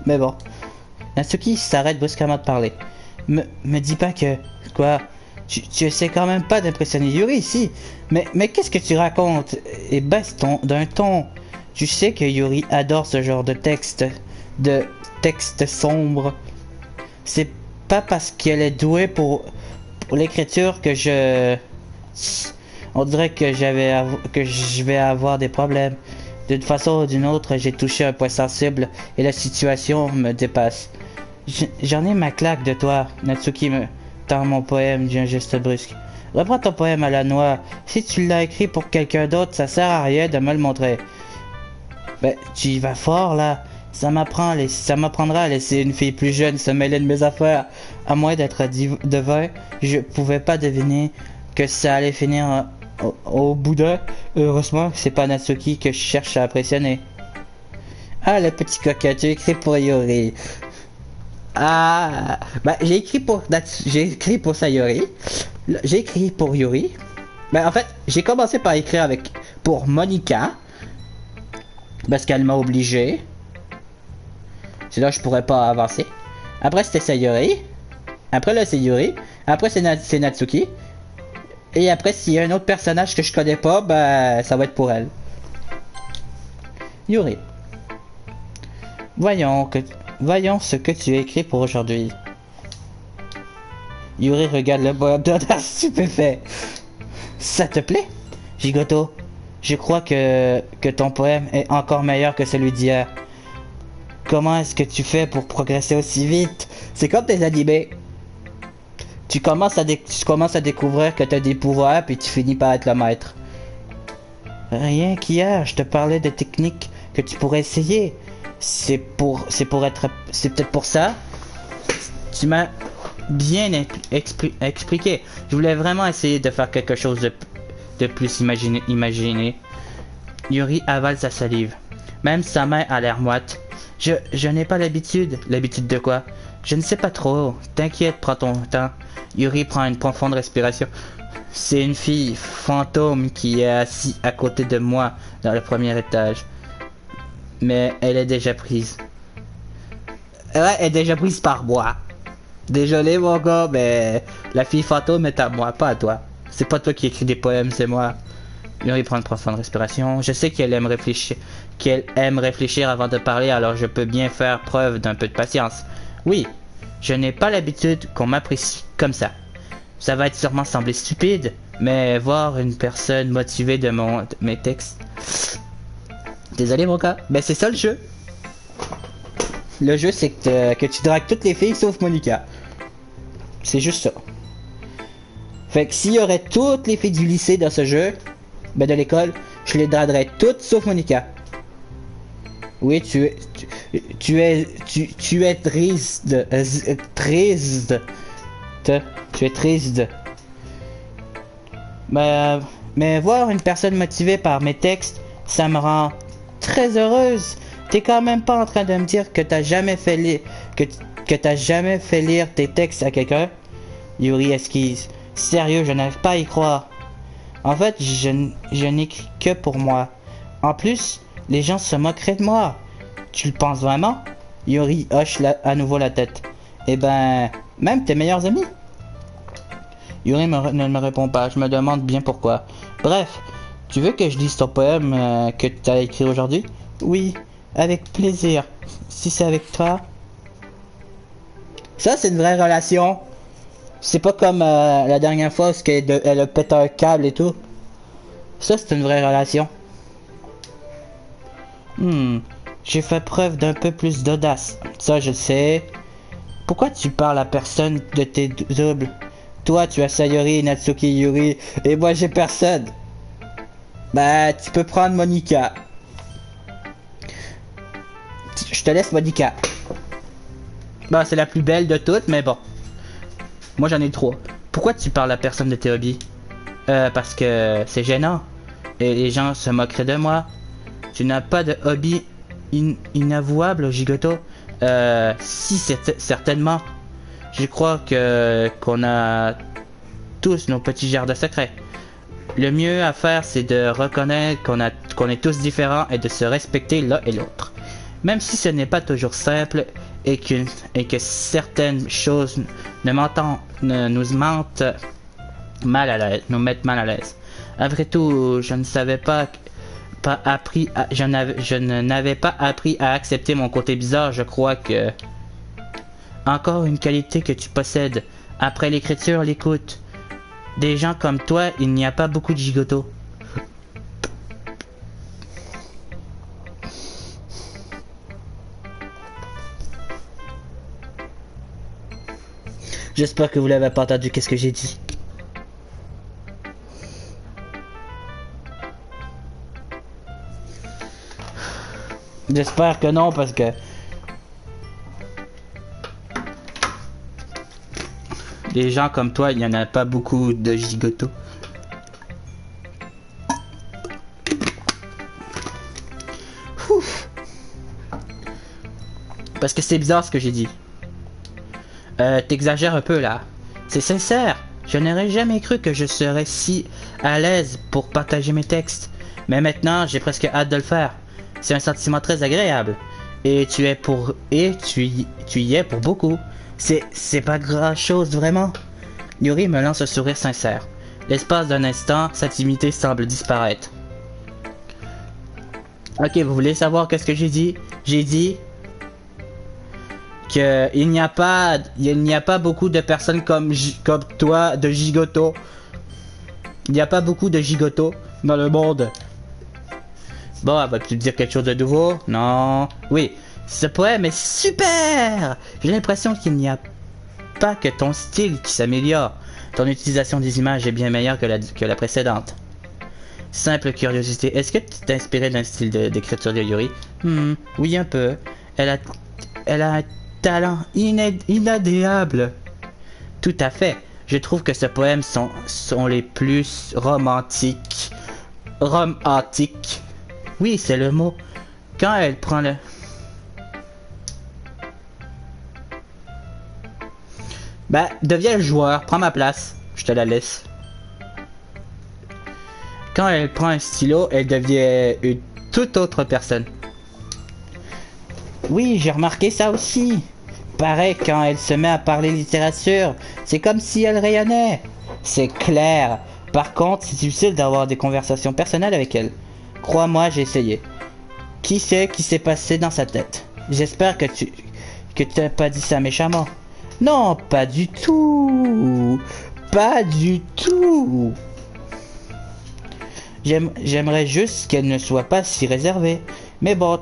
Mais bon. Natsuki s'arrête brusquement de parler. Me dis pas que... Quoi? Tu essaies quand même pas d'impressionner Yuri ici. Mais qu'est-ce que tu racontes? Et baisse d'un ton. Tu sais que Yuri adore ce genre de texte. De texte sombre. C'est pas parce qu'elle est douée pour l'écriture que on dirait que je vais avoir des problèmes. D'une façon ou d'une autre, j'ai touché un point sensible et la situation me dépasse. J'en ai ma claque de toi. Natsuki me tend mon poème d'un geste brusque. Reprends ton poème à la noix. Si tu l'as écrit pour quelqu'un d'autre, ça sert à rien de me le montrer. Ben, tu y vas fort là. Ça m'apprendra à laisser une fille plus jeune se mêler de mes affaires. À moins d'être devin, je pouvais pas deviner que ça allait finir au boudin. Heureusement, c'est pas Natsuki que je cherche à impressionner. Ah, le petit coquin, tu écris pour Yuri. Ah, bah j'ai écrit pour Sayori. J'ai écrit pour Yuri. Ben en fait, j'ai commencé par écrire pour Monica parce qu'elle m'a obligé. Sinon je pourrais pas avancer. Après c'était Sayori. Après là c'est Yuri. Après c'est Natsuki. Et après s'il y a un autre personnage que je connais pas, bah ça va être pour elle. Yuri. Voyons voyons ce que tu as écrit pour aujourd'hui. Yuri regarde le poème d'audace stupéfait. Ça te plaît, Gigoto? Je crois que ton poème est encore meilleur que celui d'hier. Comment est-ce que tu fais pour progresser aussi vite? C'est comme tes animés. Tu commences à découvrir que tu as des pouvoirs, puis tu finis par être le maître. Rien qu'hier, je te parlais de techniques que tu pourrais essayer. C'est peut-être pour ça. Tu m'as bien expliqué. Je voulais vraiment essayer de faire quelque chose de plus imaginé. Yuri avale sa salive. Même sa main a l'air moite. Je n'ai pas l'habitude. L'habitude de quoi? Je ne sais pas trop. T'inquiète, prends ton temps. Yuri prend une profonde respiration. C'est une fille fantôme qui est assise à côté de moi dans le premier étage. Mais elle est déjà prise. Ouais, elle est déjà prise par moi. Désolé mon gars, mais la fille fantôme est à moi, pas à toi. C'est pas toi qui écris des poèmes, c'est moi. Yuri prend une profonde respiration. Je sais qu'elle aime réfléchir avant de parler, alors je peux bien faire preuve d'un peu de patience. Oui, je n'ai pas l'habitude qu'on m'apprécie comme ça. Ça va sûrement sembler stupide, mais voir une personne motivée de mes textes... Désolé mon gars, mais c'est ça le jeu. Le jeu c'est que tu dragues toutes les filles sauf Monica. C'est juste ça. Fait que s'il y aurait toutes les filles du lycée dans ce jeu, ben de l'école, je les draguerais toutes sauf Monica. Oui, tu es triste. Tu es triste. Mais voir une personne motivée par mes textes, ça me rend très heureuse. T'es quand même pas en train de me dire que t'as jamais fait lire tes textes à quelqu'un? Yuri esquisse. Sérieux, je n'arrive pas à y croire. En fait, je n'écris que pour moi. En plus, les gens se moqueraient de moi. Tu le penses vraiment? Yuri hoche à nouveau la tête. Eh ben, même tes meilleurs amis? Yuri ne me répond pas. Je me demande bien pourquoi. Bref, tu veux que je lise ton poème que tu as écrit aujourd'hui? Oui, avec plaisir. Si c'est avec toi. Ça, c'est une vraie relation. C'est pas comme la dernière fois où elle a pété un câble et tout. Ça, c'est une vraie relation. J'ai fait preuve d'un peu plus d'audace. Ça, je le sais. Pourquoi tu parles à personne de tes doubles? Toi, tu as Sayori, Natsuki, Yuri, et moi, j'ai personne. Bah, tu peux prendre Monica. Je te laisse Monica. Bah, c'est la plus belle de toutes, mais bon. Moi, j'en ai trois. Pourquoi tu parles à personne de tes hobbies? Parce que c'est gênant. Et les gens se moqueraient de moi. Tu n'as pas de hobby inavouable, Gigoto? Si, certainement. Je crois qu'on a tous nos petits jardins secrets. Le mieux à faire, c'est de reconnaître qu'on est tous différents et de se respecter l'un et l'autre. Même si ce n'est pas toujours simple et que certaines choses nous mettent mal à l'aise. Après tout, je n'avais pas appris à accepter mon côté bizarre. Je crois que encore une qualité que tu possèdes. Après l'écriture, l'écoute. Des gens comme toi, il n'y a pas beaucoup de gigotos. J'espère que vous l'avez pas entendu, qu'est-ce que j'ai dit. J'espère que non, parce que des gens comme toi, il n'y en a pas beaucoup de gigotos. Ouf. Parce que c'est bizarre ce que j'ai dit. T'exagères un peu là. C'est sincère. Je n'aurais jamais cru que je serais si à l'aise pour partager mes textes. Mais maintenant, j'ai presque hâte de le faire. C'est un sentiment très agréable. Et tu y es pour beaucoup. C'est pas grand chose vraiment. Yuri me lance un sourire sincère. L'espace d'un instant, sa timidité semble disparaître. Ok, vous voulez savoir qu'est-ce que j'ai dit? J'ai dit... que il n'y a pas beaucoup de personnes comme toi, de gigotos. Il n'y a pas beaucoup de gigotos dans le monde. Bon, vas-tu dire quelque chose de nouveau? Non. Oui, ce poème est super! J'ai l'impression qu'il n'y a pas que ton style qui s'améliore. Ton utilisation des images est bien meilleure que la précédente. Simple curiosité, est-ce que tu t'es inspiré d'un style d'écriture de Yuri? Oui, un peu. Elle a un talent inadéable. Tout à fait. Je trouve que ce poème sont les plus romantiques. Romantiques. Oui, c'est le mot. Quand elle prend le... Ben, deviens le joueur, prends ma place. Je te la laisse. Quand elle prend un stylo, elle devient une toute autre personne. Oui, j'ai remarqué ça aussi. Pareil, quand elle se met à parler littérature, c'est comme si elle rayonnait. C'est clair. Par contre, c'est difficile d'avoir des conversations personnelles avec elle. Crois-moi, j'ai essayé. Qui sait qui s'est passé dans sa tête? J'espère que tu n'as pas dit ça méchamment. Non, pas du tout. Pas du tout. J'aimerais juste qu'elle ne soit pas si réservée. Mais bon,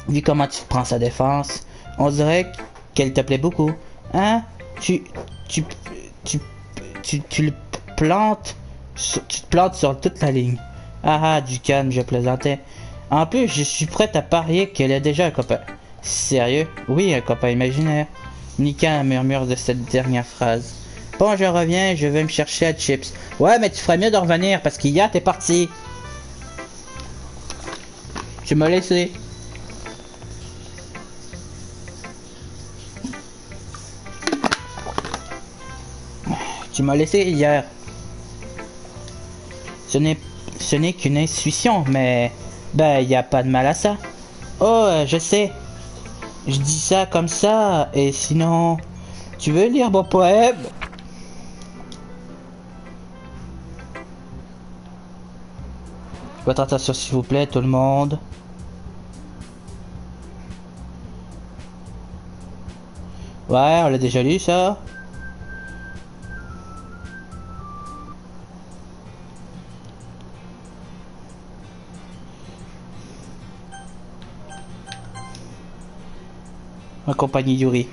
vu comment tu prends sa défense, on dirait qu'elle te plaît beaucoup. Hein? Tu le plantes, tu te plantes sur toute la ligne. Ah, du calme, je plaisantais. En plus, je suis prête à parier qu'elle a déjà un copain. Sérieux? Oui, un copain imaginaire. Nika murmure de cette dernière phrase. Bon, je reviens, je vais me chercher à chips. Ouais, mais tu ferais mieux de revenir parce qu'hier t'es parti. Tu m'as laissé. Tu m'as laissé hier. Ce n'est qu'une intuition, mais ben y a pas de mal à ça. Oh, je sais. Je dis ça comme ça, et sinon, tu veux lire mon poème? Votre attention s'il vous plaît, tout le monde. Ouais, on l'a déjà lu ça. Ma compagnie Yuri.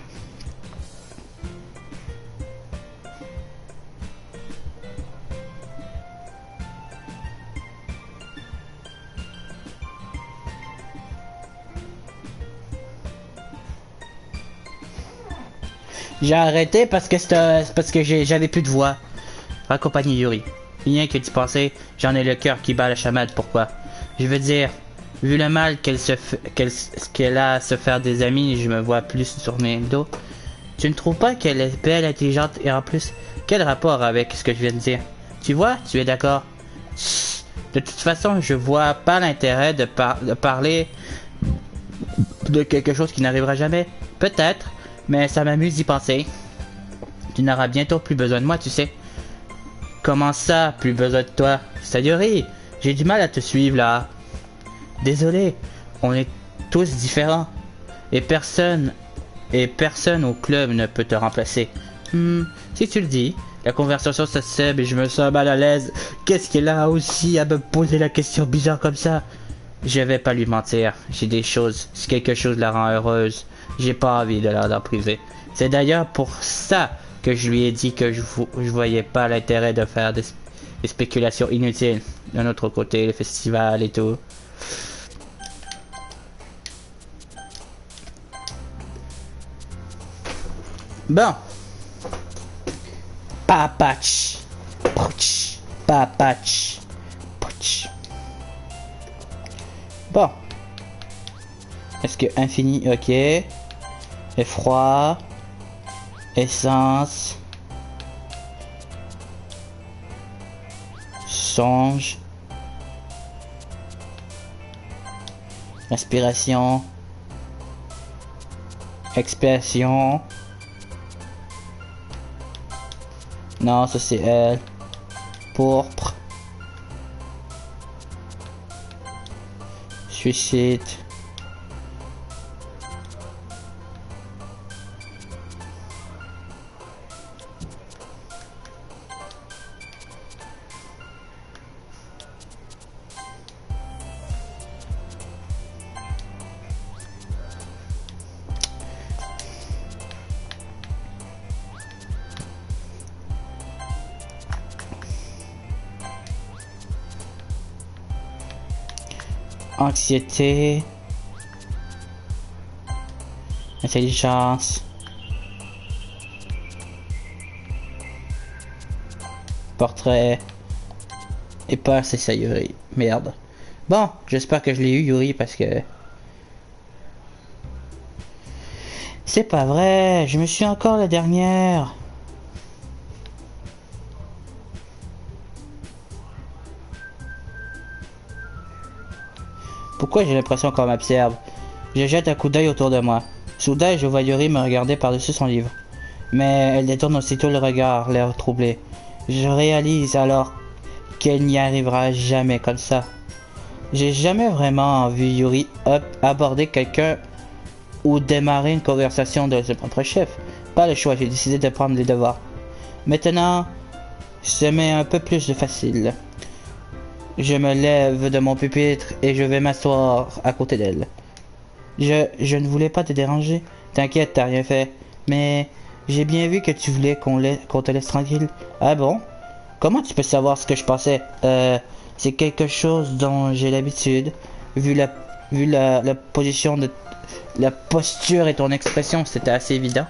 J'ai arrêté parce que j'avais plus de voix. Ma compagnie Yuri. Rien que d'y penser, j'en ai le cœur qui bat la chamade. Pourquoi? Je veux dire, vu le mal qu'elle a à se faire des amis, je me vois plus tourner le dos. Tu ne trouves pas qu'elle est belle, intelligente et en plus, quel rapport avec ce que je viens de dire? Tu vois, tu es d'accord? De toute façon, je vois pas l'intérêt de parler de quelque chose qui n'arrivera jamais. Peut-être, mais ça m'amuse d'y penser. Tu n'auras bientôt plus besoin de moi, tu sais. Comment ça, plus besoin de toi? Sayori, j'ai du mal à te suivre là. Désolé, on est tous différents. Et personne au club ne peut te remplacer. Si tu le dis, la conversation se sèbe et je me sens mal à l'aise. Qu'est-ce qu'elle a aussi à me poser la question bizarre comme ça? Je vais pas lui mentir, j'ai des choses, si quelque chose la rend heureuse, j'ai pas envie de la priver. C'est d'ailleurs pour ça que je lui ai dit que je voyais pas l'intérêt de faire des spéculations inutiles. D'un autre côté, le festival et tout. Bon. Papach. Pouch. Papach. Pouch. Bon. Est-ce que infini, ok. Effroi. Essence. Songe. Inspiration. Expiation. Non, ça c'est elle. Pourpre. Suicide. Anxiété. Intelligence. Portrait. Et peur, c'est ça, Yuri. Merde. Bon, j'espère que je l'ai eu, Yuri, parce que... C'est pas vrai, je me suis encore la dernière. Pourquoi j'ai l'impression qu'on m'observe? Je jette un coup d'œil autour de moi. Soudain, je vois Yuri me regarder par-dessus son livre. Mais elle détourne aussitôt le regard, l'air troublé. Je réalise alors qu'elle n'y arrivera jamais comme ça. J'ai jamais vraiment vu Yuri aborder quelqu'un ou démarrer une conversation de son propre chef. Pas le choix, j'ai décidé de prendre les devoirs. Maintenant, je mets un peu plus de facile. Je me lève de mon pupitre et je vais m'asseoir à côté d'elle. Je ne voulais pas te déranger. T'inquiète, t'as rien fait. Mais j'ai bien vu que tu voulais qu'on te laisse tranquille. Ah bon? Comment tu peux savoir ce que je pensais? C'est quelque chose dont j'ai l'habitude. Vu la position de... La posture et ton expression, c'était assez évident.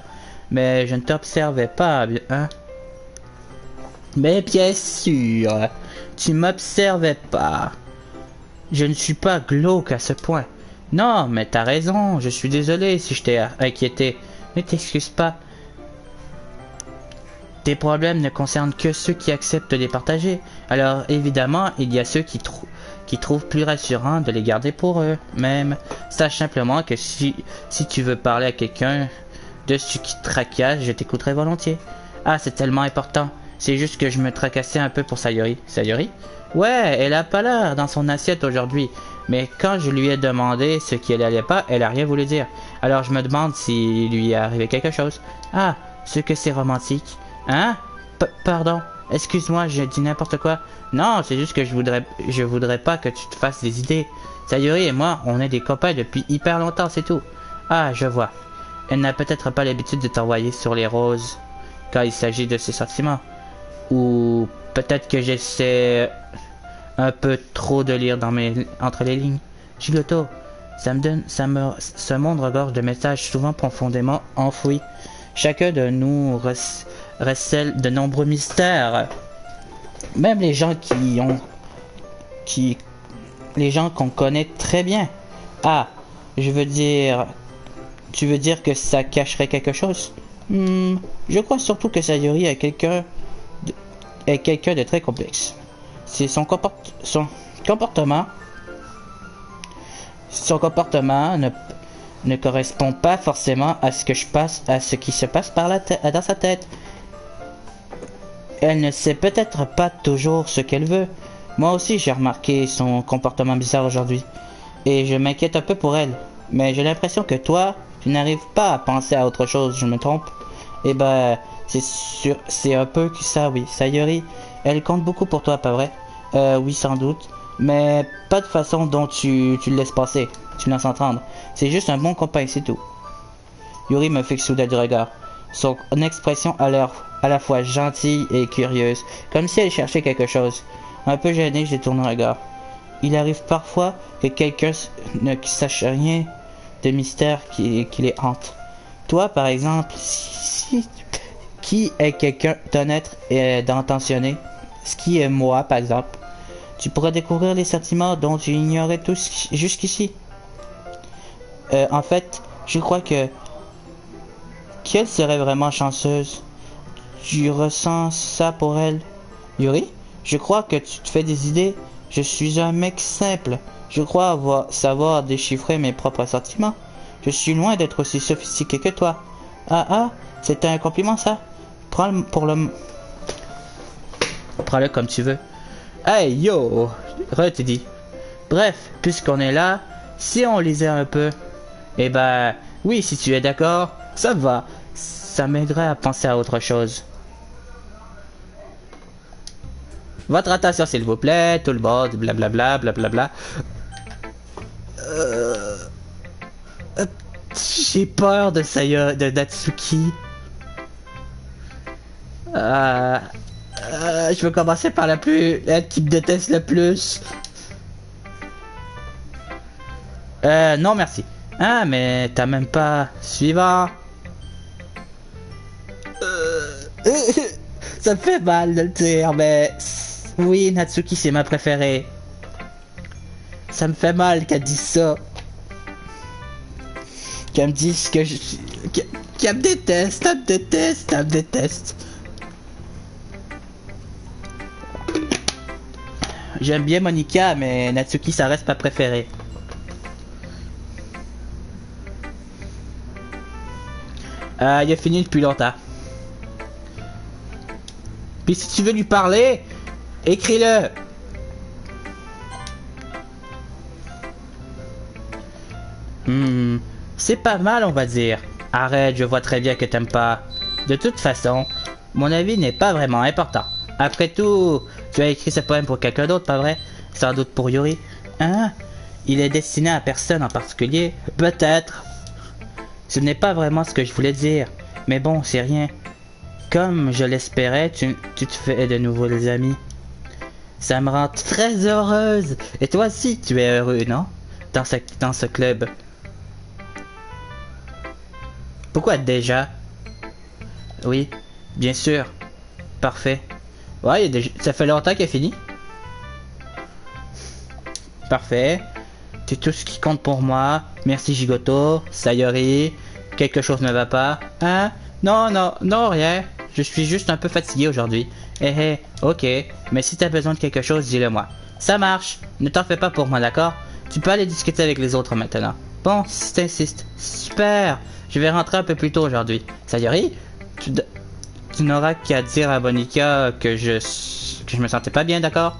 Mais je ne t'observais pas, hein? Mais bien sûr, tu m'observais pas. Je ne suis pas glauque à ce point. Non, mais t'as raison, je suis désolé si je t'ai inquiété. Ne t'excuse pas. Tes problèmes ne concernent que ceux qui acceptent de les partager. Alors évidemment, il y a ceux qui trouvent plus rassurant de les garder pour eux. Même, sache simplement que si tu veux parler à quelqu'un de ce qui te tracasse, je t'écouterai volontiers. Ah, c'est tellement important. C'est juste que je me tracassais un peu pour Sayori. Sayori? Ouais, elle a pas l'air dans son assiette aujourd'hui. Mais quand je lui ai demandé ce qui allait pas, elle a rien voulu dire. Alors je me demande s'il lui est arrivé quelque chose. Ah, ce que c'est romantique. Hein? Pardon, excuse-moi, j'ai dit n'importe quoi. Non, c'est juste que je voudrais pas que tu te fasses des idées. Sayori et moi, on est des copains depuis hyper longtemps, c'est tout. Ah, je vois. Elle n'a peut-être pas l'habitude de t'envoyer sur les roses quand il s'agit de ses sentiments. Ou peut-être que j'essaie un peu trop de lire entre les lignes. Gigoto, ce monde regorge de messages souvent profondément enfouis. Chacun de nous recèle de nombreux mystères. Même les gens les gens qu'on connaît très bien. Ah, tu veux dire que ça cacherait quelque chose? Je crois surtout que Sayori est quelqu'un de très complexe. C'est son comportement ne correspond pas forcément à ce qui se passe dans sa tête. Elle ne sait peut-être pas toujours ce qu'elle veut. Moi aussi j'ai remarqué son comportement bizarre aujourd'hui. Et je m'inquiète un peu pour elle. Mais j'ai l'impression que toi, tu n'arrives pas à penser à autre chose, je me trompe? Eh ben, c'est un peu ça, oui. Sayori, elle compte beaucoup pour toi, pas vrai? Oui, sans doute. Mais pas de façon dont tu le laisses passer. Tu laisses entendre. C'est juste un bon copain, c'est tout. Yuri me fixe soudain du regard. Son expression a l'air à la fois gentille et curieuse, comme si elle cherchait quelque chose. Un peu gêné, je détourne le regard. Il arrive parfois que quelqu'un ne sache rien de mystère qui les hante. Toi, par exemple, qui est quelqu'un d'honnête et d'intentionné, ce qui est moi, par exemple, tu pourrais découvrir les sentiments dont tu ignorais tous jusqu'ici. En fait, je crois qu'elle serait vraiment chanceuse. Tu ressens ça pour elle. Yuri, je crois que tu te fais des idées. Je suis un mec simple. Je crois savoir déchiffrer mes propres sentiments. Je suis loin d'être aussi sophistiqué que toi. Ah, c'est un compliment ça. Prends-le comme tu veux. Hey yo, tu dis. Bref, puisqu'on est là, si on lisait un peu. Eh ben, oui, si tu es d'accord, ça va. Ça m'aiderait à penser à autre chose. Votre attention s'il vous plaît, tout le monde, blablabla, blablabla. J'ai peur de Natsuki. Je veux commencer par la qui me déteste le plus. Non merci. Ah, mais t'as même pas... Suivant. Ça me fait mal de le dire, mais... Oui, Natsuki, c'est ma préférée. Ça me fait mal qu'elle dise ça. Qu'elle me dise que je... qu'elle me déteste, elle me déteste, elle me déteste. J'aime bien Monica, mais Natsuki, ça reste ma préférée. Il a fini depuis longtemps. Puis si tu veux lui parler, écris-le. C'est pas mal, on va dire. Arrête, je vois très bien que t'aimes pas. De toute façon, mon avis n'est pas vraiment important. Après tout, tu as écrit ce poème pour quelqu'un d'autre, pas vrai? Sans doute pour Yuri. Hein? Il est destiné à personne en particulier? Peut-être. Ce n'est pas vraiment ce que je voulais dire. Mais bon, c'est rien. Comme je l'espérais, tu te fais de nouveaux amis. Ça me rend très heureuse. Et toi aussi, tu es heureux, non? Dans ce club. Pourquoi déjà? Oui, bien sûr. Parfait. Ouais, ça fait longtemps qu'il est fini. Parfait. C'est tout ce qui compte pour moi. Merci Gigoto, Sayori. Quelque chose ne va pas. Hein? Non, non, non, rien. Je suis juste un peu fatigué aujourd'hui. Ok. Mais si t'as besoin de quelque chose, dis-le moi. Ça marche. Ne t'en fais pas pour moi, d'accord? Tu peux aller discuter avec les autres maintenant. Bon, si t'insistes. Super. Je vais rentrer un peu plus tôt aujourd'hui. Sayori, tu n'auras qu'à dire à Monica que je me sentais pas bien, d'accord?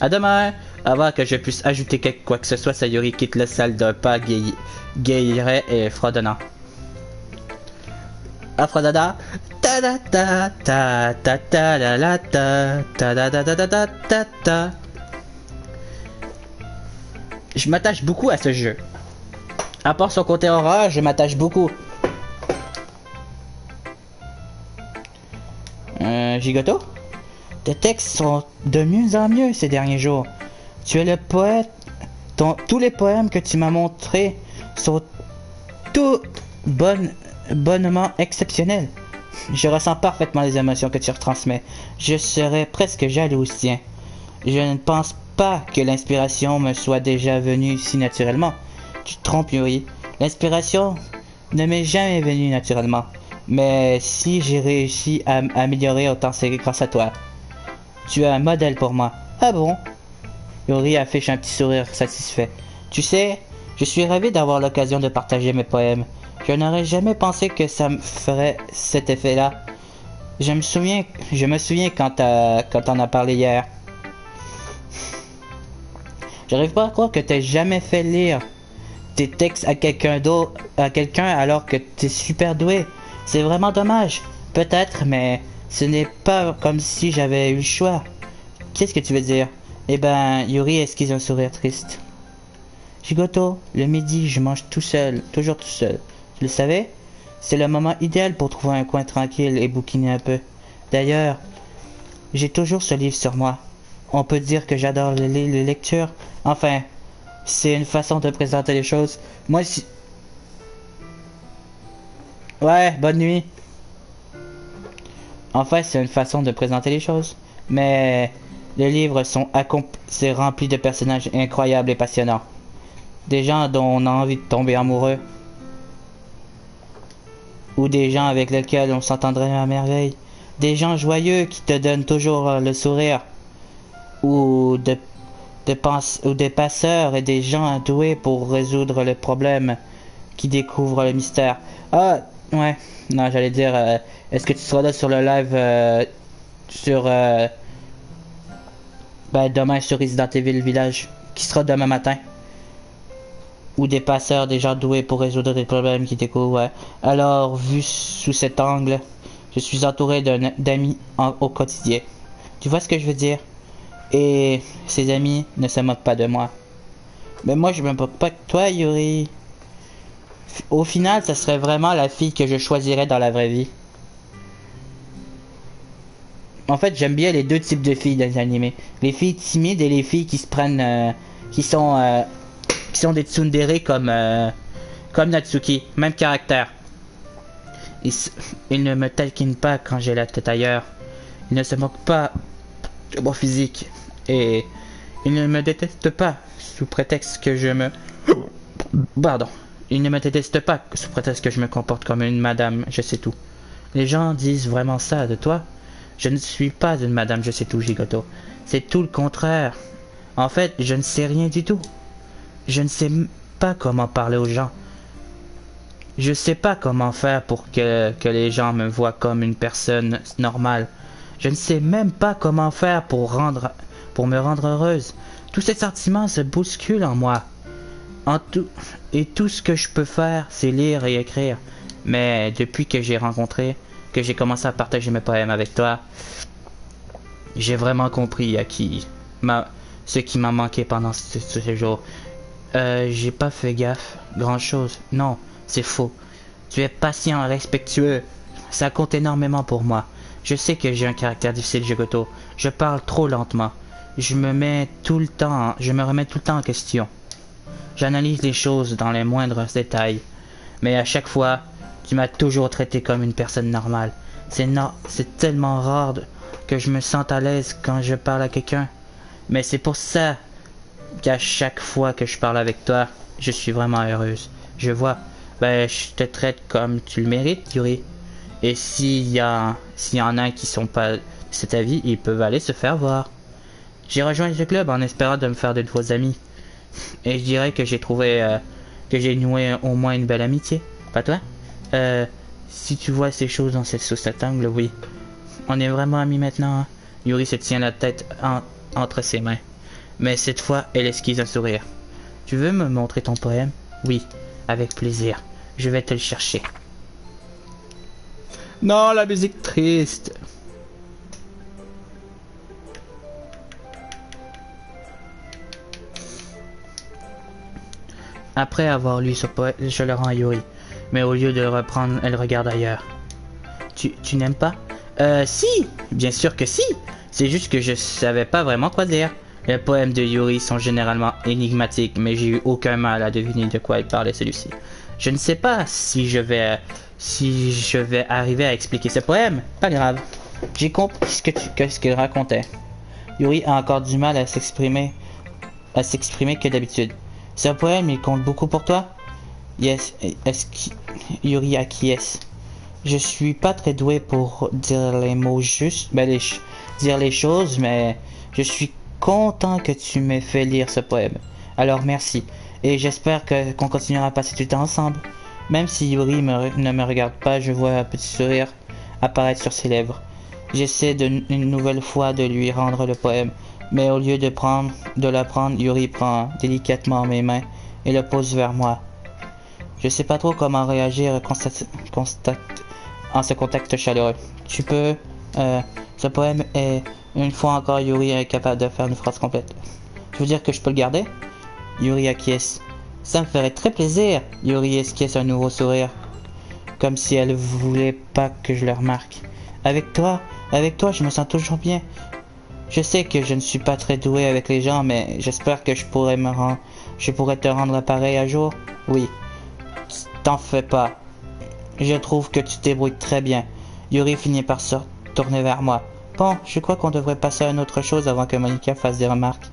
À demain. Avant que je puisse ajouter quoi que ce soit, Sayori quitte la salle d'un pas guilleret et fredonnant. Afrodada. Ta da ta ta ta ta la la ta ta da da da da da ta ta. Je m'attache beaucoup à ce jeu. À part son côté horreur, je m'attache beaucoup. Gigoto? Tes textes sont de mieux en mieux ces derniers jours. Tu es le poète. Tous les poèmes que tu m'as montrés sont tout bonnement exceptionnels. Je ressens parfaitement les émotions que tu retransmets. Je serais presque jaloux, tiens. Je ne pense pas que l'inspiration me soit déjà venue si naturellement. Tu te trompes, Yuri. L'inspiration ne m'est jamais venue naturellement. Mais si j'ai réussi à améliorer autant, c'est grâce à toi. Tu es un modèle pour moi. Ah bon? Yuri affiche un petit sourire satisfait. Tu sais, je suis ravi d'avoir l'occasion de partager mes poèmes. Je n'aurais jamais pensé que ça me ferait cet effet-là. Je me souviens quand on a parlé hier. J'arrive pas à croire que t'aies jamais fait lire tes textes à quelqu'un d'autre, à quelqu'un alors que t'es super doué. C'est vraiment dommage. Peut-être, mais ce n'est pas comme si j'avais eu le choix. Qu'est-ce que tu veux dire? Eh ben, Yuri esquisse un sourire triste. Gigoto, le midi, je mange tout seul, toujours tout seul. Tu le savais? C'est le moment idéal pour trouver un coin tranquille et bouquiner un peu. D'ailleurs, j'ai toujours ce livre sur moi. On peut dire que j'adore les lectures. Enfin, c'est une façon de présenter les choses. Moi, si... Ouais, bonne nuit. Enfin, c'est une façon de présenter les choses. Mais les livres c'est rempli de personnages incroyables et passionnants. Des gens dont on a envie de tomber amoureux. Ou des gens avec lesquels on s'entendrait à merveille. Des gens joyeux qui te donnent toujours le sourire. Ou des passeurs et des gens doués pour résoudre les problèmes, qui découvrent le mystère. Ah, ouais. Non, j'allais dire, est-ce que tu seras là sur le live demain sur Resident Evil Village, qui sera demain matin? Ou des passeurs, des gens doués pour résoudre des problèmes qui découvrent, ouais. Alors, vu sous cet angle, je suis entouré d'amis au quotidien. Tu vois ce que je veux dire? Et ces amis ne se moquent pas de moi. Mais moi, je me moque pas de toi, Yuri. Au final, ça serait vraiment la fille que je choisirais dans la vraie vie. En fait, j'aime bien les deux types de filles dans les animés. Les filles timides et les filles qui se prennent... qui sont qui sont des tsundere comme Natsuki, même caractère. Il ne me taquine pas quand j'ai la tête ailleurs. Il ne se moque pas de mon physique. Et il ne me déteste pas sous prétexte que je me... Pardon. Il ne me déteste pas sous prétexte que je me comporte comme une madame, je sais tout. Les gens disent vraiment ça de toi? Je ne suis pas une madame, je sais tout, Gigoto. C'est tout le contraire. En fait, je ne sais rien du tout. Je ne sais pas comment parler aux gens. Je sais pas comment faire pour que les gens me voient comme une personne normale. Je ne sais même pas comment faire pour me rendre heureuse. Tous ces sentiments se bousculent en moi. Et tout ce que je peux faire, c'est lire et écrire. Mais depuis que j'ai commencé à partager mes poèmes avec toi, j'ai vraiment compris ce qui m'a manqué pendant ce jour. J'ai pas fait gaffe, grand chose. Non, c'est faux. Tu es patient et respectueux. Ça compte énormément pour moi. Je sais que j'ai un caractère difficile, Gigoto. Je parle trop lentement. Je me remets tout le temps en question. J'analyse les choses dans les moindres détails. Mais à chaque fois, tu m'as toujours traité comme une personne normale. C'est tellement rare que je me sente à l'aise quand je parle à quelqu'un. Mais c'est pour ça qu'à chaque fois que je parle avec toi, je suis vraiment heureuse. Je vois, je te traite comme tu le mérites, Yuri. Et s'il y en a qui sont pas de cet avis, ils peuvent aller se faire voir. J'ai rejoint ce club en espérant de me faire de nouveaux amis. Et je dirais que que j'ai noué au moins une belle amitié. Pas toi? Si tu vois ces choses sous cet angle, oui. On est vraiment amis maintenant, hein? Yuri se tient la tête entre ses mains. Mais cette fois, elle esquisse un sourire. Tu veux me montrer ton poème? Oui, avec plaisir. Je vais te le chercher. Non, la musique triste. Après avoir lu ce poème, je le rends à Yuri. Mais au lieu de le reprendre, elle regarde ailleurs. Tu n'aimes pas? Si! Bien sûr que si! C'est juste que je savais pas vraiment quoi dire. Les poèmes de Yuri sont généralement énigmatiques, mais j'ai eu aucun mal à deviner de quoi il parlait celui-ci. Je ne sais pas si je vais arriver à expliquer ce poème. Pas grave. J'ai compris ce qu'il racontait. Yuri a encore du mal à s'exprimer que d'habitude. Ce poème, il compte beaucoup pour toi? Yes. Yuri acquiesce. Je suis pas très doué pour dire les mots justes, dire les choses, mais je suis content que tu m'aies fait lire ce poème. Alors merci. Et j'espère qu'on continuera à passer du temps ensemble. Même si Yuri ne me regarde pas, je vois un petit sourire apparaître sur ses lèvres. J'essaie une nouvelle fois de lui rendre le poème, mais au lieu de l'apprendre, Yuri prend délicatement mes mains et le pose vers moi. Je sais pas trop comment réagir en ce contexte chaleureux. Ce poème est, une fois encore, Yuri est capable de faire une phrase complète. Je veux dire que je peux le garder? Yuri acquiesce. Ça me ferait très plaisir. Yuri esquisse un nouveau sourire, comme si elle voulait pas que je le remarque. Avec toi, je me sens toujours bien. Je sais que je ne suis pas très doué avec les gens, mais j'espère que je pourrais te rendre pareil un jour. Oui. T'en fais pas. Je trouve que tu te débrouilles très bien. Yuri finit par se tourner vers moi. Bon, je crois qu'on devrait passer à une autre chose avant que Monica fasse des remarques.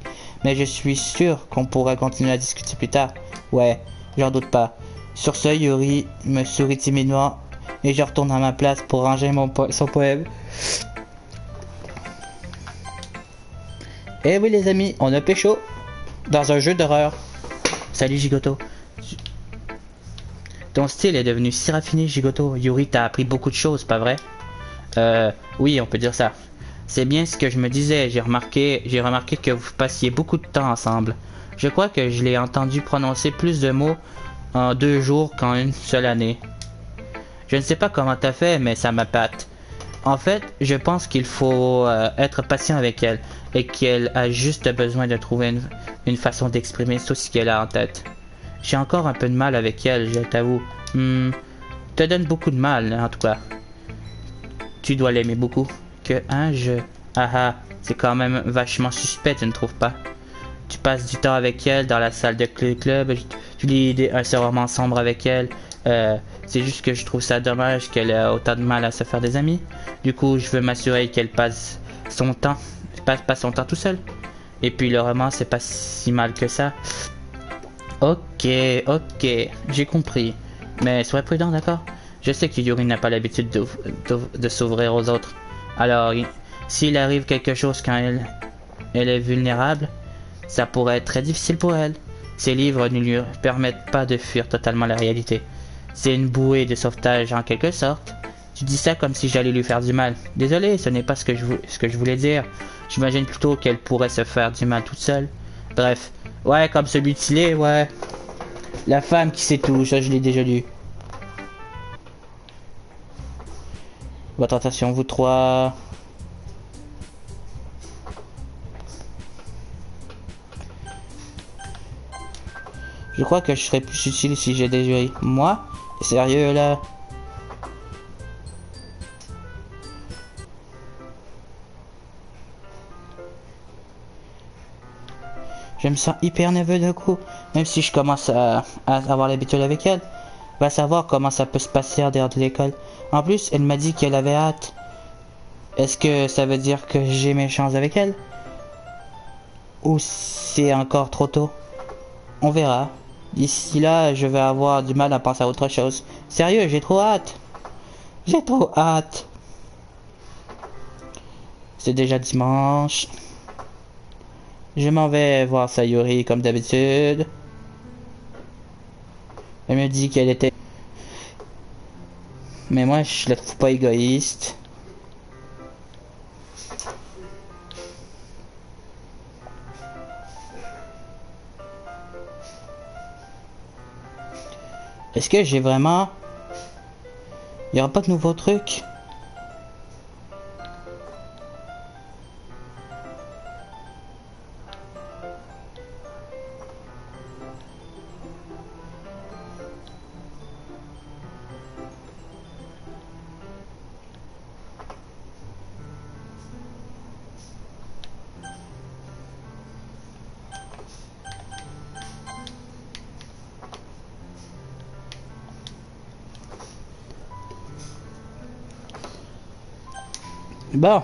Mais je suis sûr qu'on pourra continuer à discuter plus tard. Ouais, j'en doute pas. Sur ce, Yuri me sourit timidement et je retourne à ma place pour ranger son poème. Eh oui les amis, on a pécho dans un jeu d'horreur. Salut Gigoto. Ton style est devenu si raffiné, Gigoto. Yuri t'a appris beaucoup de choses, pas vrai? Oui, on peut dire ça. C'est bien ce que je me disais. J'ai remarqué que vous passiez beaucoup de temps ensemble. Je crois que je l'ai entendu prononcer plus de mots en 2 jours qu'en une seule année. Je ne sais pas comment t'as fait, mais ça m'appâte. En fait, je pense qu'il faut être patient avec elle et qu'elle a juste besoin de trouver une façon d'exprimer tout ce qu'elle a en tête. J'ai encore un peu de mal avec elle, je t'avoue. Te donne beaucoup de mal, en tout cas. Tu dois l'aimer beaucoup. C'est quand même vachement suspect, tu ne trouves pas? tu passes du temps avec elle dans la salle de club, tu lis un roman sombre avec elle. C'est juste que je trouve ça dommage qu'elle ait autant de mal à se faire des amis. Du coup, je veux m'assurer qu'elle passe son temps, passe son temps tout seul. Et puis le roman, c'est pas si mal que ça. Ok, j'ai compris. Mais sois prudent, d'accord? Je sais que Yuri n'a pas l'habitude de s'ouvrir aux autres. Alors, s'il arrive quelque chose quand elle est vulnérable, ça pourrait être très difficile pour elle. Ces livres ne lui permettent pas de fuir totalement la réalité. C'est une bouée de sauvetage en quelque sorte. Tu dis ça comme si j'allais lui faire du mal. Désolé, ce n'est pas ce que je voulais dire. J'imagine plutôt qu'elle pourrait se faire du mal toute seule. Bref, ouais, comme celui de Tilly, ouais. La femme qui sait tout, ça je l'ai déjà lu. Votre attention, vous trois. Je crois que je serais plus utile si j'ai déjà eu. Moi? Sérieux là? Je me sens hyper nerveux d'un coup, même si je commence à avoir l'habitude avec elle. Va savoir comment ça peut se passer en dehors de l'école. En plus, elle m'a dit qu'elle avait hâte. Est-ce que ça veut dire que j'ai mes chances avec elle? Ou c'est encore trop tôt? On verra. D'ici là, je vais avoir du mal à penser à autre chose. Sérieux, j'ai trop hâte. J'ai trop hâte. C'est déjà dimanche. Je m'en vais voir Sayuri comme d'habitude. Elle me dit qu'elle était... Mais moi, je la trouve pas égoïste. Est-ce que j'ai vraiment... Il n'y aura pas de nouveaux trucs? Bon.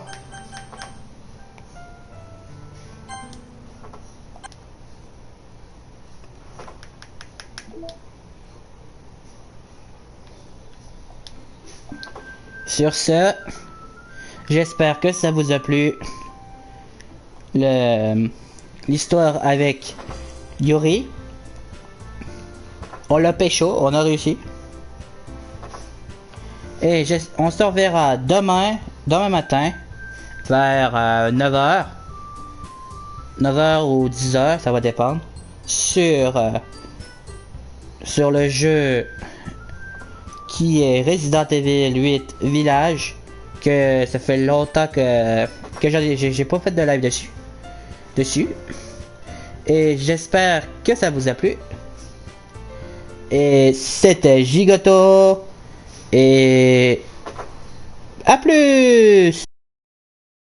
Sur ce, j'espère que ça vous a plu. L'histoire avec Yuri. On l'a pécho, on a réussi. Et on se reverra demain matin, vers 9h. 9h ou 10h, ça va dépendre. Sur le jeu qui est Resident Evil 8 Village. Que ça fait longtemps que j'ai pas fait de live dessus. Et j'espère que ça vous a plu. Et c'était Gigoto. Et à plus!